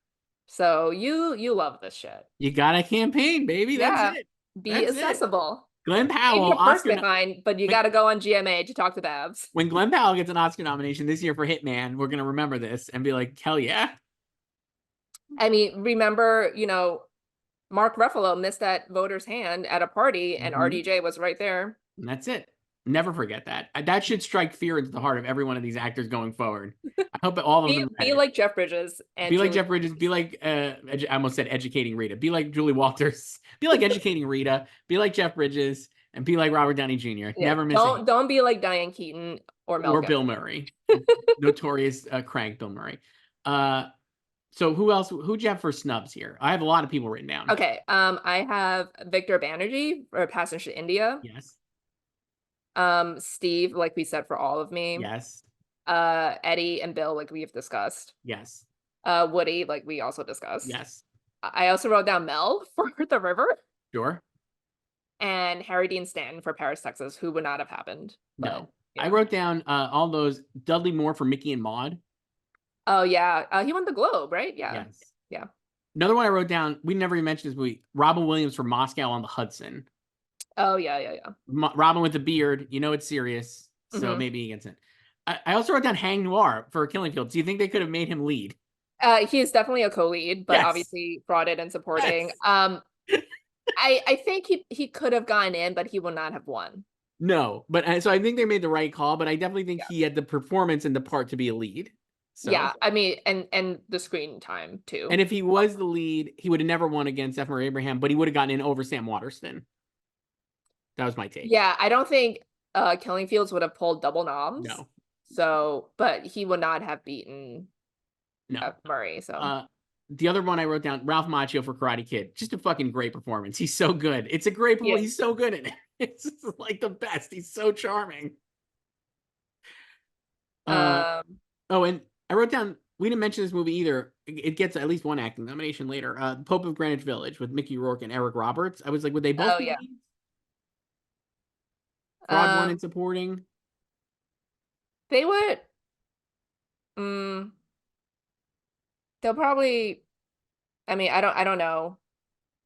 Speaker 2: So you love this shit.
Speaker 1: You got a campaign, baby. That's
Speaker 2: Yeah.
Speaker 1: it.
Speaker 2: Be
Speaker 1: That's it.
Speaker 2: accessible.
Speaker 1: Glenn
Speaker 2: Leave
Speaker 1: Powell,
Speaker 2: your purse
Speaker 1: Oscar.
Speaker 2: behind, but you
Speaker 1: When,
Speaker 2: got to go on GMA to talk to the abs.
Speaker 1: when Glenn Powell gets an Oscar nomination this year for Hitman, we're gonna remember this and be like, hell yeah.
Speaker 2: I mean, remember, Mark Ruffalo missed that voter's hand at a party, and
Speaker 1: Mhm.
Speaker 2: RDJ was right there.
Speaker 1: And that's it. Never forget that. That should strike fear into the heart of every one of these actors going forward. I hope that all of
Speaker 2: Be
Speaker 1: them read
Speaker 2: be
Speaker 1: it.
Speaker 2: like Jeff Bridges and
Speaker 1: Be like
Speaker 2: Julie
Speaker 1: Jeff Bridges. Be
Speaker 2: Walters.
Speaker 1: like I almost said educating Rita. Be like Julie Walters. Be like educating Rita. Be like Jeff Bridges, and be like Robert Downey Jr.
Speaker 2: Yeah.
Speaker 1: Never miss a
Speaker 2: Don't be like Diane Keaton or Mel
Speaker 1: or Bill
Speaker 2: Gibson.
Speaker 1: Murray, notorious crank Bill Murray. So who else? Who Jeff for snubs here? I have a lot of people written down.
Speaker 2: Okay. I have Victor Banerjee for Passenger to India.
Speaker 1: Yes.
Speaker 2: Steve, like we said, for All of Me.
Speaker 1: Yes.
Speaker 2: Eddie and Bill, like we've discussed.
Speaker 1: Yes.
Speaker 2: Woody, like we also discussed.
Speaker 1: Yes.
Speaker 2: I also wrote down Mel for The River
Speaker 1: Sure.
Speaker 2: and Harry Dean Stanton for Paris, Texas, who would not have happened. But
Speaker 1: No. I
Speaker 2: yeah.
Speaker 1: wrote down all those. Dudley Moore for Mickey and Maude.
Speaker 2: Oh yeah, he won the Globe, right? Yeah,
Speaker 1: Yes.
Speaker 2: yeah.
Speaker 1: Another one I wrote down, we never even mentioned this movie, Robin Williams for Moscow on the Hudson.
Speaker 2: Oh yeah, yeah, yeah.
Speaker 1: Robin with the beard, you know it's serious, so
Speaker 2: Hmm.
Speaker 1: maybe he gets it. I also wrote down Hang Noir for Killing Fields. Do you think they could have made him lead?
Speaker 2: He is definitely a co-lead, but
Speaker 1: Yes.
Speaker 2: obviously brought it and supporting.
Speaker 1: Yes.
Speaker 2: I think he could have gone in, but he would not have won.
Speaker 1: No, but so I think they made the right call, but I definitely think
Speaker 2: Yeah.
Speaker 1: he had the performance and the part to be a lead. So,
Speaker 2: Yeah, I mean, and the screen time
Speaker 1: and
Speaker 2: too.
Speaker 1: if he was the lead, he would have never won against F. Murray Abraham, but he would have gotten in over Sam Waterston. That was my take.
Speaker 2: Yeah, I don't think Killing Fields would have pulled double noms.
Speaker 1: No,
Speaker 2: So, but he would not have beaten
Speaker 1: no.
Speaker 2: Murray. So,
Speaker 1: Uh, the other one I wrote down, Ralph Macchio for Karate Kid. Just a fucking great performance. He's so good. It's a great performance.
Speaker 2: yeah.
Speaker 1: He's so good in it. It's just like the best. He's so charming. Uh,
Speaker 2: Um,
Speaker 1: oh, and I wrote down, we didn't mention this movie either. It gets at least one acting nomination later. Pope of Greenwich Village with Mickey Rourke and Eric Roberts. I was like, would they both
Speaker 2: oh
Speaker 1: be
Speaker 2: yeah.
Speaker 1: leads? Fraud one
Speaker 2: Um,
Speaker 1: in supporting.
Speaker 2: they would. Mm, they'll probably. I mean, I don't know.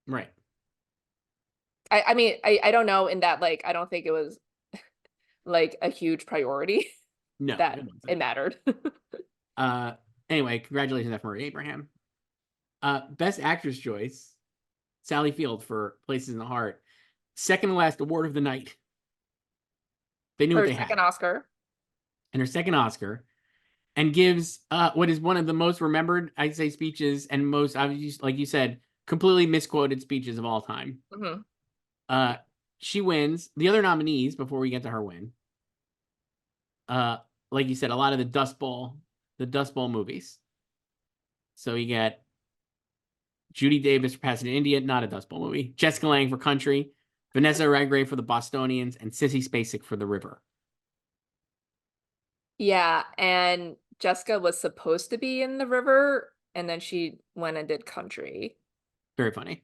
Speaker 1: Right.
Speaker 2: I mean, I don't know in that like I don't think it was like a huge priority
Speaker 1: No,
Speaker 2: that
Speaker 1: it
Speaker 2: it
Speaker 1: wasn't.
Speaker 2: mattered.
Speaker 1: Uh, anyway, congratulations, F. Murray Abraham. Best actress choice, Sally Field for Places in the Heart. Second to last award of the night. They knew what
Speaker 2: Her
Speaker 1: they
Speaker 2: second
Speaker 1: had.
Speaker 2: Oscar.
Speaker 1: And her second Oscar, and gives what is one of the most remembered, I'd say, speeches and most, like you said, completely misquoted speeches of all time.
Speaker 2: Hmm.
Speaker 1: Uh, she wins. The other nominees, before we get to her win, uh, like you said, a lot of the Dust Bowl movies. So you get Judy Davis for Passing in India, not a Dust Bowl movie. Jessica Lange for Country, Vanessa Redgrave for The Bostonians, and Sissy Spacek for The River.
Speaker 2: Yeah, and Jessica was supposed to be in the river, and then she went and did country.
Speaker 1: Very funny.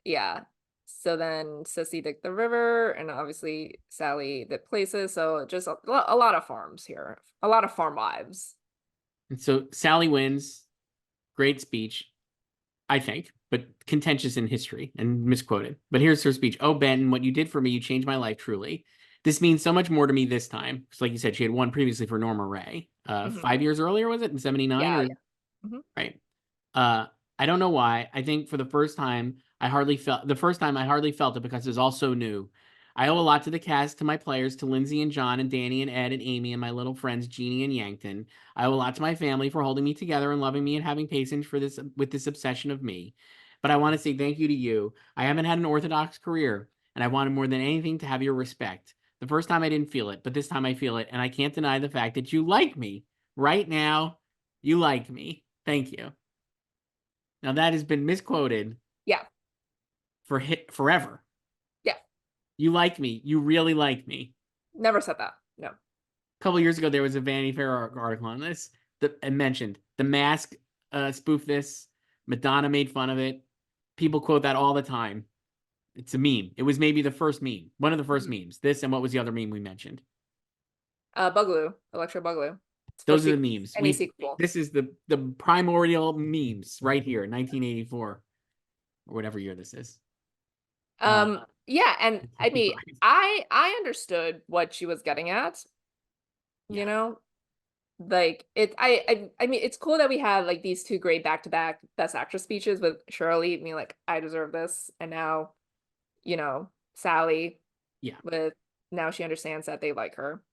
Speaker 2: Yeah. So then Sissy did the river, and obviously Sally did places. So just a lot of farms here, a lot of farm wives.
Speaker 1: And so Sally wins. Great speech, I think, but contentious in history and misquoted. But here's her speech. Oh, Ben, what you did for me, you changed my life truly. This means so much more to me this time. Because, like you said, she had won previously for Norma Ray.
Speaker 2: Hmm.
Speaker 1: 5 years earlier, was it? In 79
Speaker 2: Yeah,
Speaker 1: or
Speaker 2: yeah. Hmm.
Speaker 1: right? Uh, I don't know why. I think for the first time, I hardly felt it because it was all so new. I owe a lot to the cast, to my players, to Lindsay and John and Danny and Ed and Amy and my little friends Jeannie and Yankton. I owe a lot to my family for holding me together and loving me and having patience for this with this obsession of me. But I want to say thank you to you. I haven't had an orthodox career, and I wanted more than anything to have your respect. The first time I didn't feel it, but this time I feel it, and I can't deny the fact that you like me. Right now, you like me. Thank you. Now that has been misquoted
Speaker 2: Yeah.
Speaker 1: for forever.
Speaker 2: Yeah.
Speaker 1: You like me. You really like me.
Speaker 2: Never said that. No.
Speaker 1: A couple years ago, there was a Vanity Fair article on this that mentioned The Mask spoofed this. Madonna made fun of it. People quote that all the time. It's a meme. It was maybe the first meme, one of the first
Speaker 2: Mhm.
Speaker 1: memes. This and what was the other meme we mentioned?
Speaker 2: Boogaloo, Electro Boogaloo. It's for
Speaker 1: Those are the memes.
Speaker 2: any sequel.
Speaker 1: This is the primordial memes right here, 1984 or whatever year this is.
Speaker 2: Yeah, and I mean,
Speaker 1: 55.
Speaker 2: I understood what she was getting at,
Speaker 1: Yeah.
Speaker 2: you know? Like I mean, it's cool that we had like these two great back-to-back Best Actress speeches with Shirley being like, I deserve this, and now, Sally
Speaker 1: Yeah.
Speaker 2: with now she understands that they like her.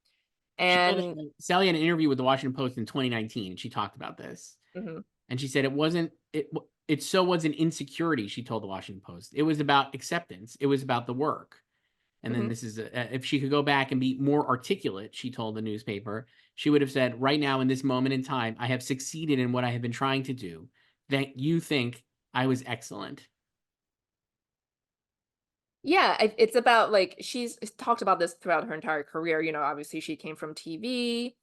Speaker 1: She told
Speaker 2: And
Speaker 1: Sally had an interview with the Washington Post in 2019. She talked about this,
Speaker 2: mhm,
Speaker 1: and she said it so wasn't insecurity. She told the Washington Post it was about acceptance. It was about the work. And then
Speaker 2: mhm.
Speaker 1: this is if she could go back and be more articulate, she told the newspaper, she would have said, "Right now in this moment in time, I have succeeded in what I have been trying to do. That you think I was excellent."
Speaker 2: Yeah, it's about like she's talked about this throughout her entire career. Obviously she came from TV,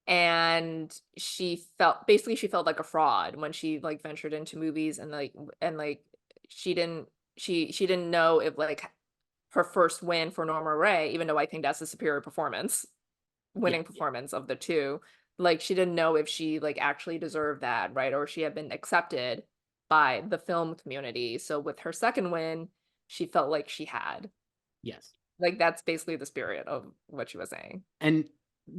Speaker 2: and she felt like a fraud when she like ventured into movies, and she didn't know if like her first win for Norma Ray, even though I think that's the superior performance,
Speaker 1: Yeah,
Speaker 2: winning performance of the two. like she didn't know if she like actually deserved that, right? Or she had been accepted by the film community. So with her second win, she felt like she had.
Speaker 1: Yes.
Speaker 2: Like that's basically the spirit of what she was saying.
Speaker 1: And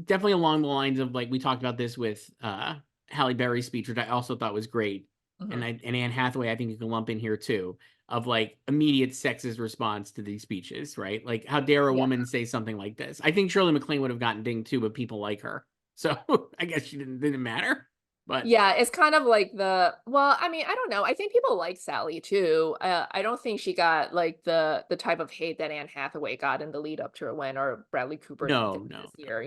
Speaker 1: definitely along the lines of like we talked about this with Halle Berry's speech, which I also thought was great.
Speaker 2: Mhm.
Speaker 1: And Anne Hathaway, I think you can lump in here too, of like immediate sexist response to these speeches, right? Like, how dare a
Speaker 2: Yeah.
Speaker 1: woman say something like this? I think Shirley MacLaine would have gotten dinged too, but people like her. So I guess she didn't matter. But
Speaker 2: Yeah, it's kind of like well, I mean, I don't know. I think people like Sally too. I don't think she got like the type of hate that Anne Hathaway got in the lead up to her win or Bradley Cooper
Speaker 1: no,
Speaker 2: did
Speaker 1: no,
Speaker 2: this year.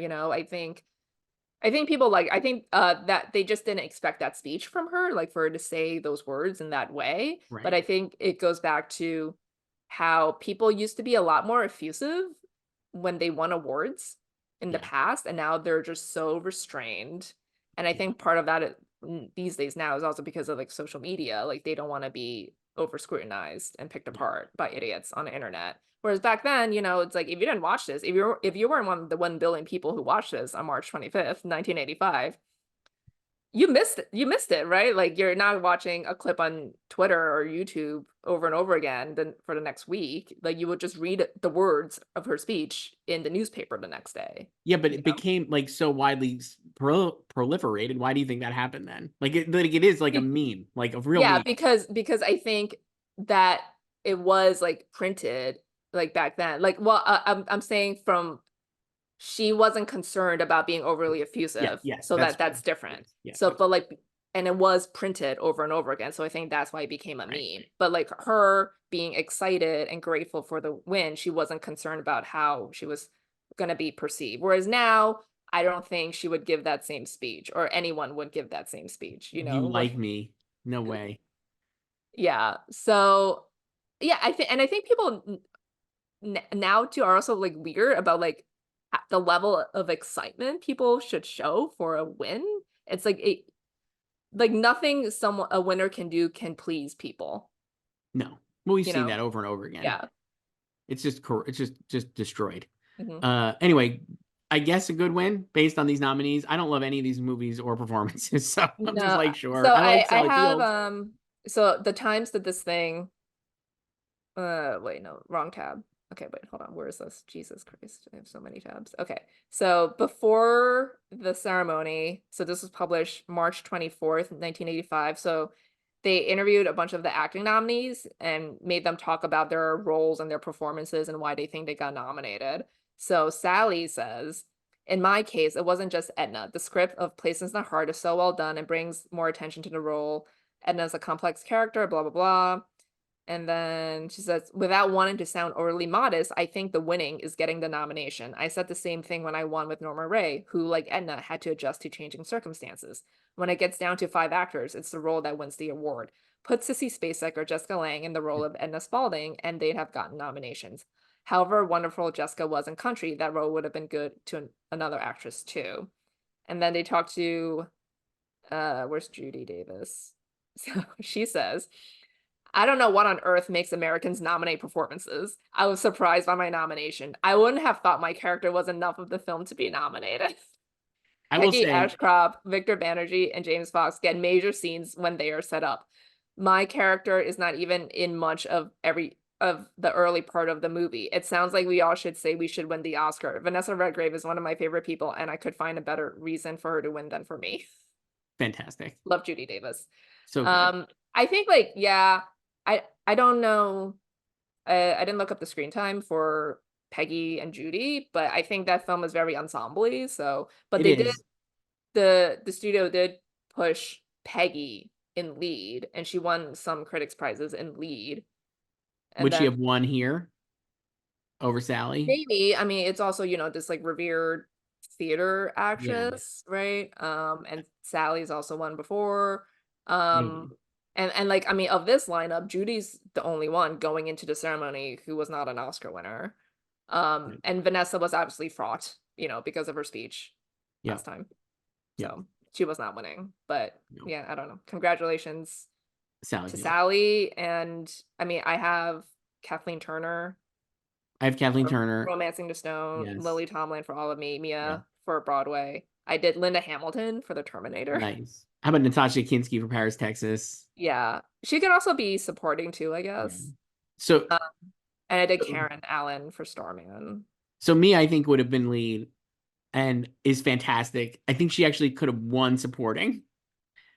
Speaker 2: I think people like I think that they just didn't expect that speech from her, like for her to say those words in that way. But
Speaker 1: right.
Speaker 2: I think it goes back to how people used to be a lot more effusive when they won awards in the
Speaker 1: Yeah,
Speaker 2: past, and now they're just so restrained. And I
Speaker 1: yeah,
Speaker 2: think part of that these days now is also because of like social media. Like they don't want to be over scrutinized and picked
Speaker 1: yeah.
Speaker 2: apart by idiots on the internet. Whereas back then, it's like if you didn't watch this, if you weren't one of the 1 billion people who watched this on March 25th, 1985, you missed it. You missed it, right? Like you're not watching a clip on Twitter or YouTube over and over again then for the next week. Like you would just read the words of her speech in the newspaper the next day.
Speaker 1: Yeah, but
Speaker 2: You
Speaker 1: it
Speaker 2: know?
Speaker 1: became like so widely proliferated. Why do you think that happened then? Like it is like a meme, like a real
Speaker 2: Yeah,
Speaker 1: meme.
Speaker 2: because I think that it was like printed like back then. Like, well, I'm saying from she wasn't concerned about being overly
Speaker 1: Yeah,
Speaker 2: effusive,
Speaker 1: yes,
Speaker 2: so
Speaker 1: that's
Speaker 2: that's
Speaker 1: true.
Speaker 2: different.
Speaker 1: Yes, yes,
Speaker 2: So,
Speaker 1: okay.
Speaker 2: but like, and it was printed over and over again. So I think that's why it became a
Speaker 1: Right,
Speaker 2: meme.
Speaker 1: right.
Speaker 2: But like her being excited and grateful for the win, she wasn't concerned about how she was going to be perceived. Whereas now, I don't think she would give that same speech, or anyone would give that same speech.
Speaker 1: You
Speaker 2: Like
Speaker 1: like me? No way.
Speaker 2: yeah. So yeah, I think people now too are also like weird about like the level of excitement people should show for a win. It's like nothing someone a winner can do can please people,
Speaker 1: No. Well, we've
Speaker 2: you
Speaker 1: seen
Speaker 2: know?
Speaker 1: that over and over again.
Speaker 2: Yeah.
Speaker 1: It's it's just destroyed.
Speaker 2: Mhm.
Speaker 1: Anyway, I guess a good win based on these nominees. I don't love any of these movies or performances, so I'm just
Speaker 2: No,
Speaker 1: like, sure.
Speaker 2: so
Speaker 1: I like
Speaker 2: I
Speaker 1: Sally
Speaker 2: have
Speaker 1: Fields.
Speaker 2: so the times that this thing wait, no, wrong tab. Okay, wait, hold on. Where is this? Jesus Christ. I have so many tabs. Okay. So before the ceremony, so this was published March 24th, 1985. So they interviewed a bunch of the acting nominees and made them talk about their roles and their performances and why they think they got nominated. So Sally says, in my case, it wasn't just Edna. The script of Places in the Heart is so well done and brings more attention to the role. Edna's a complex character, blah, blah, blah. And then she says, without wanting to sound overly modest, I think the winning is getting the nomination. I said the same thing when I won with Norma Ray, who, like Edna, had to adjust to changing circumstances. When it gets down to 5 actors, it's the role that wins the award. Put Sissy Spacek or Jessica Lange in the role of Edna Spaulding, and they'd have gotten nominations. However wonderful Jessica was in Country, that role would have been good to another actress too. And then they talk to, where's Judy Davis? So she says, I don't know what on earth makes Americans nominate performances. I was surprised by my nomination. I wouldn't have thought my character was enough of the film to be nominated.
Speaker 1: I will
Speaker 2: Peggy
Speaker 1: say,
Speaker 2: Ashcroft, Victor Banerjee, and James Fox get major scenes when they are set up. My character is not even in much of every of the early part of the movie. It sounds like we all should say we should win the Oscar. Vanessa Redgrave is one of my favorite people, and I could find a better reason for her to win than for me.
Speaker 1: fantastic.
Speaker 2: Love Judy Davis.
Speaker 1: So good.
Speaker 2: I think like yeah, I don't know. I didn't look up the screen time for Peggy and Judy, but I think that film is very ensemble-y. So, but
Speaker 1: It
Speaker 2: they did
Speaker 1: is.
Speaker 2: the studio did push Peggy in lead, and she won some critics prizes in lead. And
Speaker 1: Would she
Speaker 2: then
Speaker 1: have won here over Sally?
Speaker 2: maybe, I mean, it's also, this like revered theater
Speaker 1: Yeah,
Speaker 2: actress, right? And Sally's also won before. Um,
Speaker 1: maybe.
Speaker 2: and like, I mean, of this lineup, Judy's the only one going into the ceremony who was not an Oscar winner.
Speaker 1: Yep.
Speaker 2: And Vanessa was obviously fraught, because of her speech
Speaker 1: Yep.
Speaker 2: last time.
Speaker 1: Yep.
Speaker 2: So she was not winning. But
Speaker 1: No.
Speaker 2: yeah, I don't know. Congratulations
Speaker 1: Sally
Speaker 2: to
Speaker 1: Field.
Speaker 2: Sally. And I mean, I have Kathleen Turner
Speaker 1: I have Kathleen
Speaker 2: for
Speaker 1: Turner.
Speaker 2: Romancing the Stone,
Speaker 1: Yes.
Speaker 2: Lily Tomlin for All of Me,
Speaker 1: Yeah.
Speaker 2: Mia for Broadway. I did Linda Hamilton for the Terminator.
Speaker 1: Nice. How about Natasha Kinski for Paris, Texas?
Speaker 2: Yeah, she could also be supporting too, I
Speaker 1: Yeah.
Speaker 2: guess.
Speaker 1: So,
Speaker 2: Um, and I did Karen Allen for Starman.
Speaker 1: so me, I think would have been lead and is fantastic. I think she actually could have won supporting.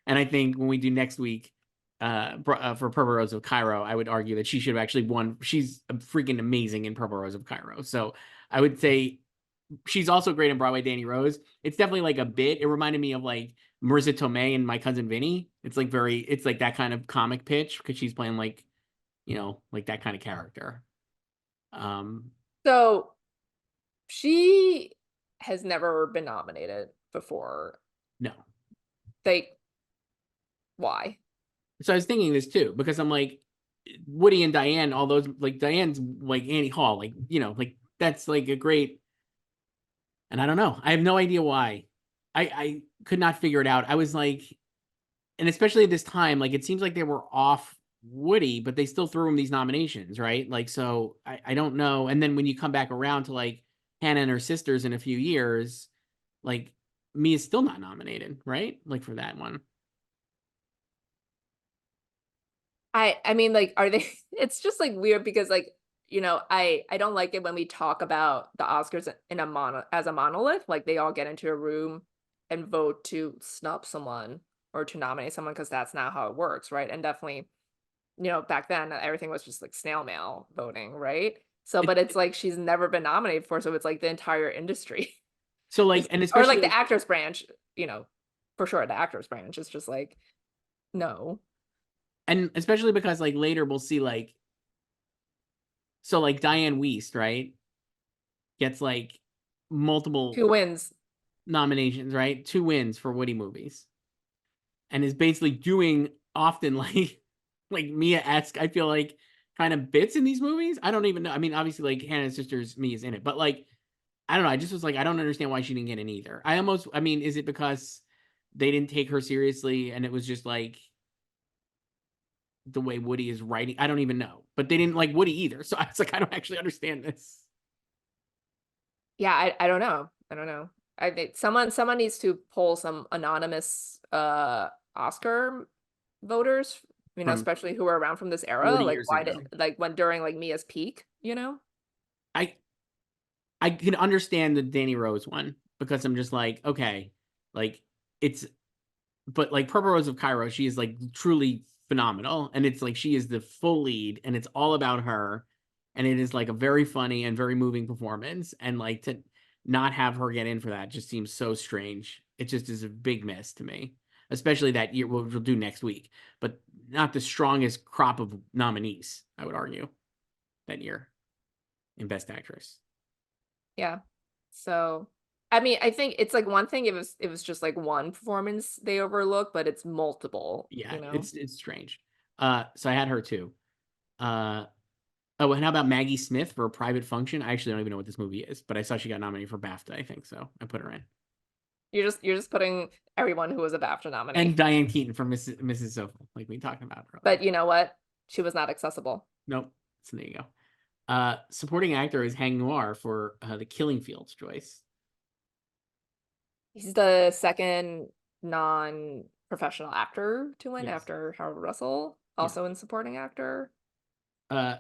Speaker 1: And I think when we do next week, for Purple Rose of Cairo, I would argue that she should have actually won. She's freaking amazing in Purple Rose of Cairo. So I would say she's also great in Broadway Danny Rose. It's definitely like a bit. It reminded me of like Marissa Tomei and My Cousin Vinny. It's like it's like that kind of comic pitch because she's playing like, like that kind of character. Um,
Speaker 2: So she has never been nominated before.
Speaker 1: no.
Speaker 2: Like, why?
Speaker 1: So I was thinking this too, because I'm like, Woody and Diane, all those, like Diane's like Annie Hall, like, like that's like a great, and I don't know. I have no idea why. I could not figure it out. I was like, and especially at this time, like it seems like they were off Woody, but they still threw him these nominations, right? Like, so I don't know. And then when you come back around to like Hannah and her sisters in a few years, like Mia's still not nominated, right? Like for that one.
Speaker 2: I mean, like, are they it's just like weird because like, I don't like it when we talk about the Oscars in a as a monolith, like they all get into a room and vote to snub someone or to nominate someone because that's not how it works, right? And definitely, back then everything was just like snail mail voting, right? So,
Speaker 1: It,
Speaker 2: but it's like she's never been nominated for, so it's like the entire industry.
Speaker 1: so like, and
Speaker 2: Or
Speaker 1: especially
Speaker 2: like the
Speaker 1: like,
Speaker 2: actors branch, for sure the actors branch is just like, no.
Speaker 1: and especially because like later we'll see like, so like Diane Wiest, right, gets like multiple
Speaker 2: Who wins?
Speaker 1: nominations, right, 2 wins for Woody movies, and is basically doing often like like Mia-esque, I feel like, kind of bits in these movies. I don't even know. I mean, obviously like Hannah's sister's Mia's in it, but like I don't know. I just was like, I don't understand why she didn't get in either. I mean, is it because they didn't take her seriously and it was just like the way Woody is writing? I don't even know. But they didn't like Woody either. So I was like, I don't actually understand this.
Speaker 2: Yeah, I don't know. I don't know. I think someone needs to pull some anonymous Oscar voters,
Speaker 1: From
Speaker 2: especially who were around from this era.
Speaker 1: 40
Speaker 2: Like
Speaker 1: years
Speaker 2: why
Speaker 1: ago.
Speaker 2: did like when during like Mia's peak,
Speaker 1: I I can understand the Danny Rose one because I'm just like, okay, like it's, but like Purple Rose of Cairo, she is like truly phenomenal. And it's like she is the full lead and it's all about her. And it is like a very funny and very moving performance. And like to not have her get in for that just seems so strange. It just is a big miss to me, especially that year, what we'll do next week, but not the strongest crop of nominees, I would argue, that year in Best Actress.
Speaker 2: yeah. So I mean, I think it's like one thing if it was just like one performance they overlook, but it's multiple,
Speaker 1: Yeah, it's strange. So I had her too. Uh, oh, and how about Maggie Smith for A Private Function? I actually don't even know what this movie is, but I saw she got nominated for BAFTA, I think, so I put her in.
Speaker 2: You're just putting everyone who was a BAFTA
Speaker 1: And
Speaker 2: nominee.
Speaker 1: Diane Keaton for Mrs. Sofa, like we talked about earlier.
Speaker 2: But you know what? She was not accessible.
Speaker 1: Nope. So there you go. Supporting actor is Hang Noir for The Killing Fields, Joyce.
Speaker 2: He's the second non-professional actor to win
Speaker 1: Yes.
Speaker 2: after Howard Russell,
Speaker 1: Yeah.
Speaker 2: also in supporting actor.
Speaker 1: Uh,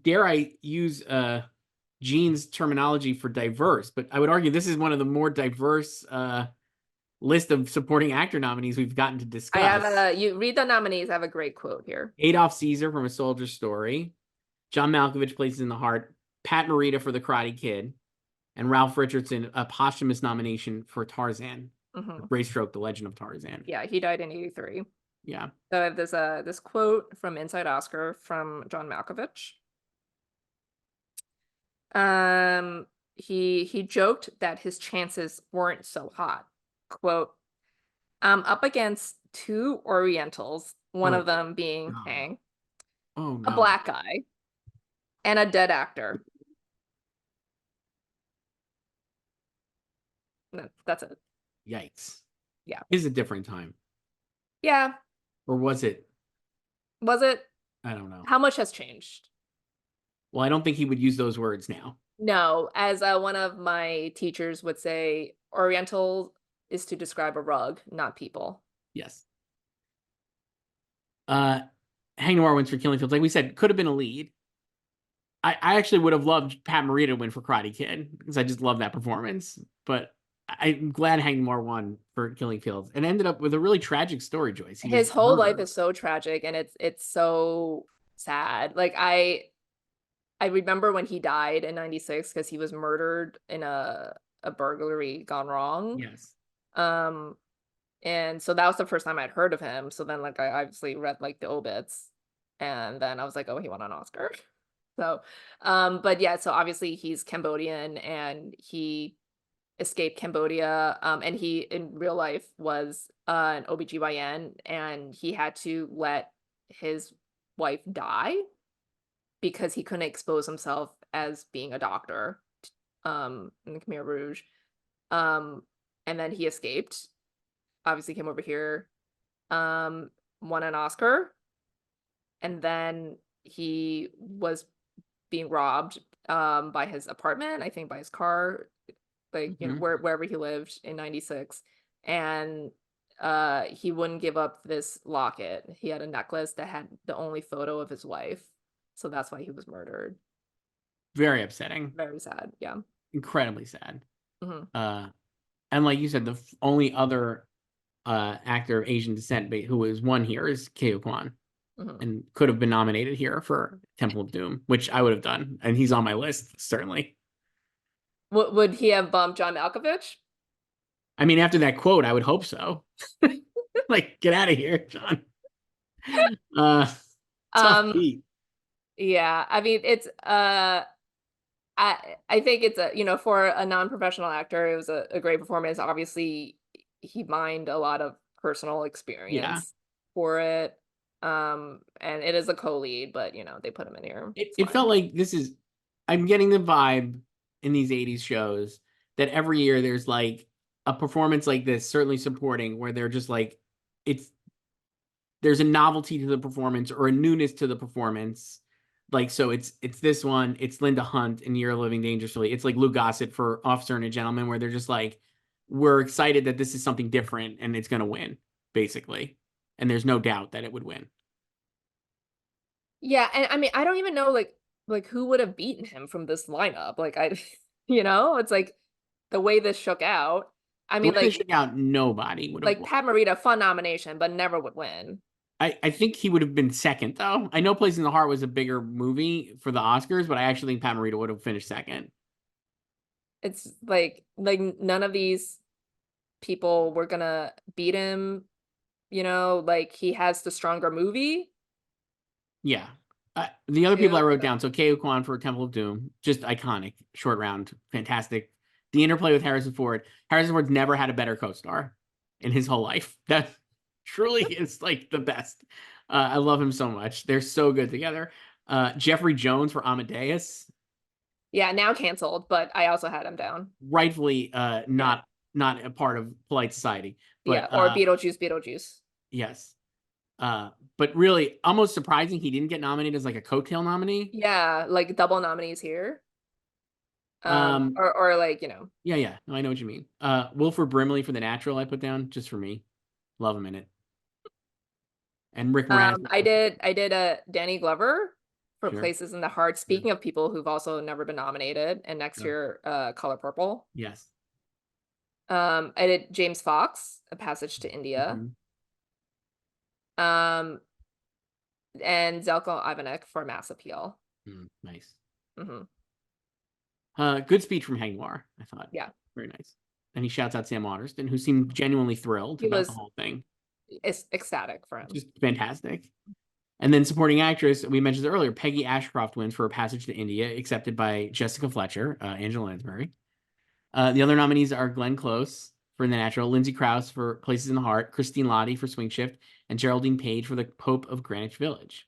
Speaker 1: dare I use Gene's terminology for diverse, but I would argue this is one of the more diverse list of supporting actor nominees we've gotten to
Speaker 2: I have
Speaker 1: discuss.
Speaker 2: you read the nominees. I have a great quote here.
Speaker 1: Adolph Caesar from A Soldier's Story, John Malkovich Places in the Heart, Pat Morita for The Karate Kid, and Ralph Richardson a posthumous nomination for Tarzan, Braystroke, The Legend of Tarzan.
Speaker 2: Yeah, he died in 83.
Speaker 1: Yeah.
Speaker 2: So I have this quote from Inside Oscar from John Malkovich. He joked that his chances weren't so hot. Quote, I'm up against two Orientals, one
Speaker 1: Oh
Speaker 2: of them being
Speaker 1: God.
Speaker 2: Hang,
Speaker 1: Oh
Speaker 2: a
Speaker 1: no.
Speaker 2: black guy, and a dead actor. That's it.
Speaker 1: Yikes.
Speaker 2: Yeah.
Speaker 1: Is a different time.
Speaker 2: Yeah.
Speaker 1: Or was it?
Speaker 2: Was it?
Speaker 1: I don't know.
Speaker 2: How much has changed?
Speaker 1: Well, I don't think he would use those words now.
Speaker 2: No, as one of my teachers would say, Oriental is to describe a rug, not people.
Speaker 1: Yes. Hank Noir wins for Killing Fields. Like we said, could have been a lead. I actually would have loved Pat Morita to win for Karate Kid because I just love that performance. But I'm glad Hank Noir won for Killing Fields and ended up with a really tragic story, Joyce. He was
Speaker 2: His whole life
Speaker 1: murdered.
Speaker 2: is so tragic, and it's so sad. Like I remember when he died in 96 because he was murdered in a burglary gone wrong.
Speaker 1: Yes.
Speaker 2: Um, and so that was the first time I'd heard of him. So then like I obviously read like the obits, and then I was like, oh, he won an Oscar. So, but yeah, so obviously he's Cambodian and he escaped Cambodia. And he in real life was an OBGYN, and he had to let his wife die because he couldn't expose himself as being a doctor in the Khmer Rouge. Um, and then he escaped, obviously came over here, won an Oscar, and then he was being robbed by his apartment, I think by his car, like wherever he lived in 96. And he wouldn't give up this locket. He had a necklace that had the only photo of his wife. So that's why he was murdered.
Speaker 1: Very upsetting.
Speaker 2: Very sad. Yeah.
Speaker 1: Incredibly sad.
Speaker 2: Hmm.
Speaker 1: And like you said, the only other actor of Asian descent who was won here is Keo Kwan, and could have been nominated here for Temple of Doom, which I would have done, and he's on my list certainly.
Speaker 2: Would he have bumped John Malkovich?
Speaker 1: I mean, after that quote, I would hope so. Like, get out of here, John. Tough
Speaker 2: Um,
Speaker 1: beat.
Speaker 2: yeah, I mean it's I think it's a, for a non-professional actor, it was a great performance. Obviously, he mined a lot of personal
Speaker 1: Yeah.
Speaker 2: experience for it. And it is a co-lead, but they put him in here. It's
Speaker 1: It felt
Speaker 2: fine.
Speaker 1: like I'm getting the vibe in these 80s shows that every year there's like a performance like this, certainly supporting, where they're just like, it's there's a novelty to the performance or a newness to the performance. Like, so it's this one, it's Linda Hunt in Year of Living Dangerously. It's like Lou Gossett for Officer and a Gentleman, where they're just like, we're excited that this is something different and it's going to win, basically. And there's no doubt that it would win.
Speaker 2: Yeah, and I mean, I don't even know like who would have beaten him from this lineup. Like I, it's like the way this shook out. I
Speaker 1: The way
Speaker 2: mean,
Speaker 1: they shook out, nobody would have
Speaker 2: like
Speaker 1: won.
Speaker 2: Pat Morita, fun nomination, but never would win.
Speaker 1: I think he would have been second, though. I know Place in the Heart was a bigger movie for the Oscars, but I actually think Pat Morita would have finished second.
Speaker 2: It's like none of these people were gonna beat him. Like he has the stronger movie.
Speaker 1: Yeah. The other people I
Speaker 2: Too.
Speaker 1: wrote down, so Keo Kwan for Temple of Doom, just iconic, short round, fantastic. The interplay with Harrison Ford. Harrison Ford's never had a better co-star in his whole life. That truly is like the best. I love him so much. They're so good together. Jeffrey Jones for Amadeus,
Speaker 2: Yeah, now canceled, but I also had him down.
Speaker 1: rightfully
Speaker 2: Yeah.
Speaker 1: not a part of polite society,
Speaker 2: Yeah,
Speaker 1: but
Speaker 2: or Beetlejuice.
Speaker 1: yes. But really almost surprising he didn't get nominated as like a coattail nominee.
Speaker 2: Yeah, like double nominees here.
Speaker 1: Um,
Speaker 2: Or like,
Speaker 1: yeah. No, I know what you mean. Wilford Brimley for The Natural, I put down just for me. Love him in it. And Rick Moranis.
Speaker 2: I did a Danny Glover for
Speaker 1: Sure.
Speaker 2: Places in the Heart.
Speaker 1: Sure.
Speaker 2: Speaking of people who've also never been nominated, and next
Speaker 1: Oh,
Speaker 2: year, Color Purple.
Speaker 1: yes.
Speaker 2: I did James Fox, A Passage to India.
Speaker 1: Mhm.
Speaker 2: Um, and Zelko Ivanek for Mass Appeal.
Speaker 1: Nice.
Speaker 2: Hmm.
Speaker 1: Good speech from Hank Noir, I thought.
Speaker 2: Yeah,
Speaker 1: Very nice. And he shouts out Sam Waterston, who seemed genuinely thrilled
Speaker 2: he
Speaker 1: about the
Speaker 2: was
Speaker 1: whole thing.
Speaker 2: ecstatic for him.
Speaker 1: Just fantastic. And then supporting actress, we mentioned earlier, Peggy Ashcroft wins for A Passage to India, accepted by Jessica Fletcher, Angela Lansbury. The other nominees are Glenn Close for The Natural, Lindsay Krause for Places in the Heart, Christine Lottie for Swing Shift, and Geraldine Page for The Pope of Greenwich Village.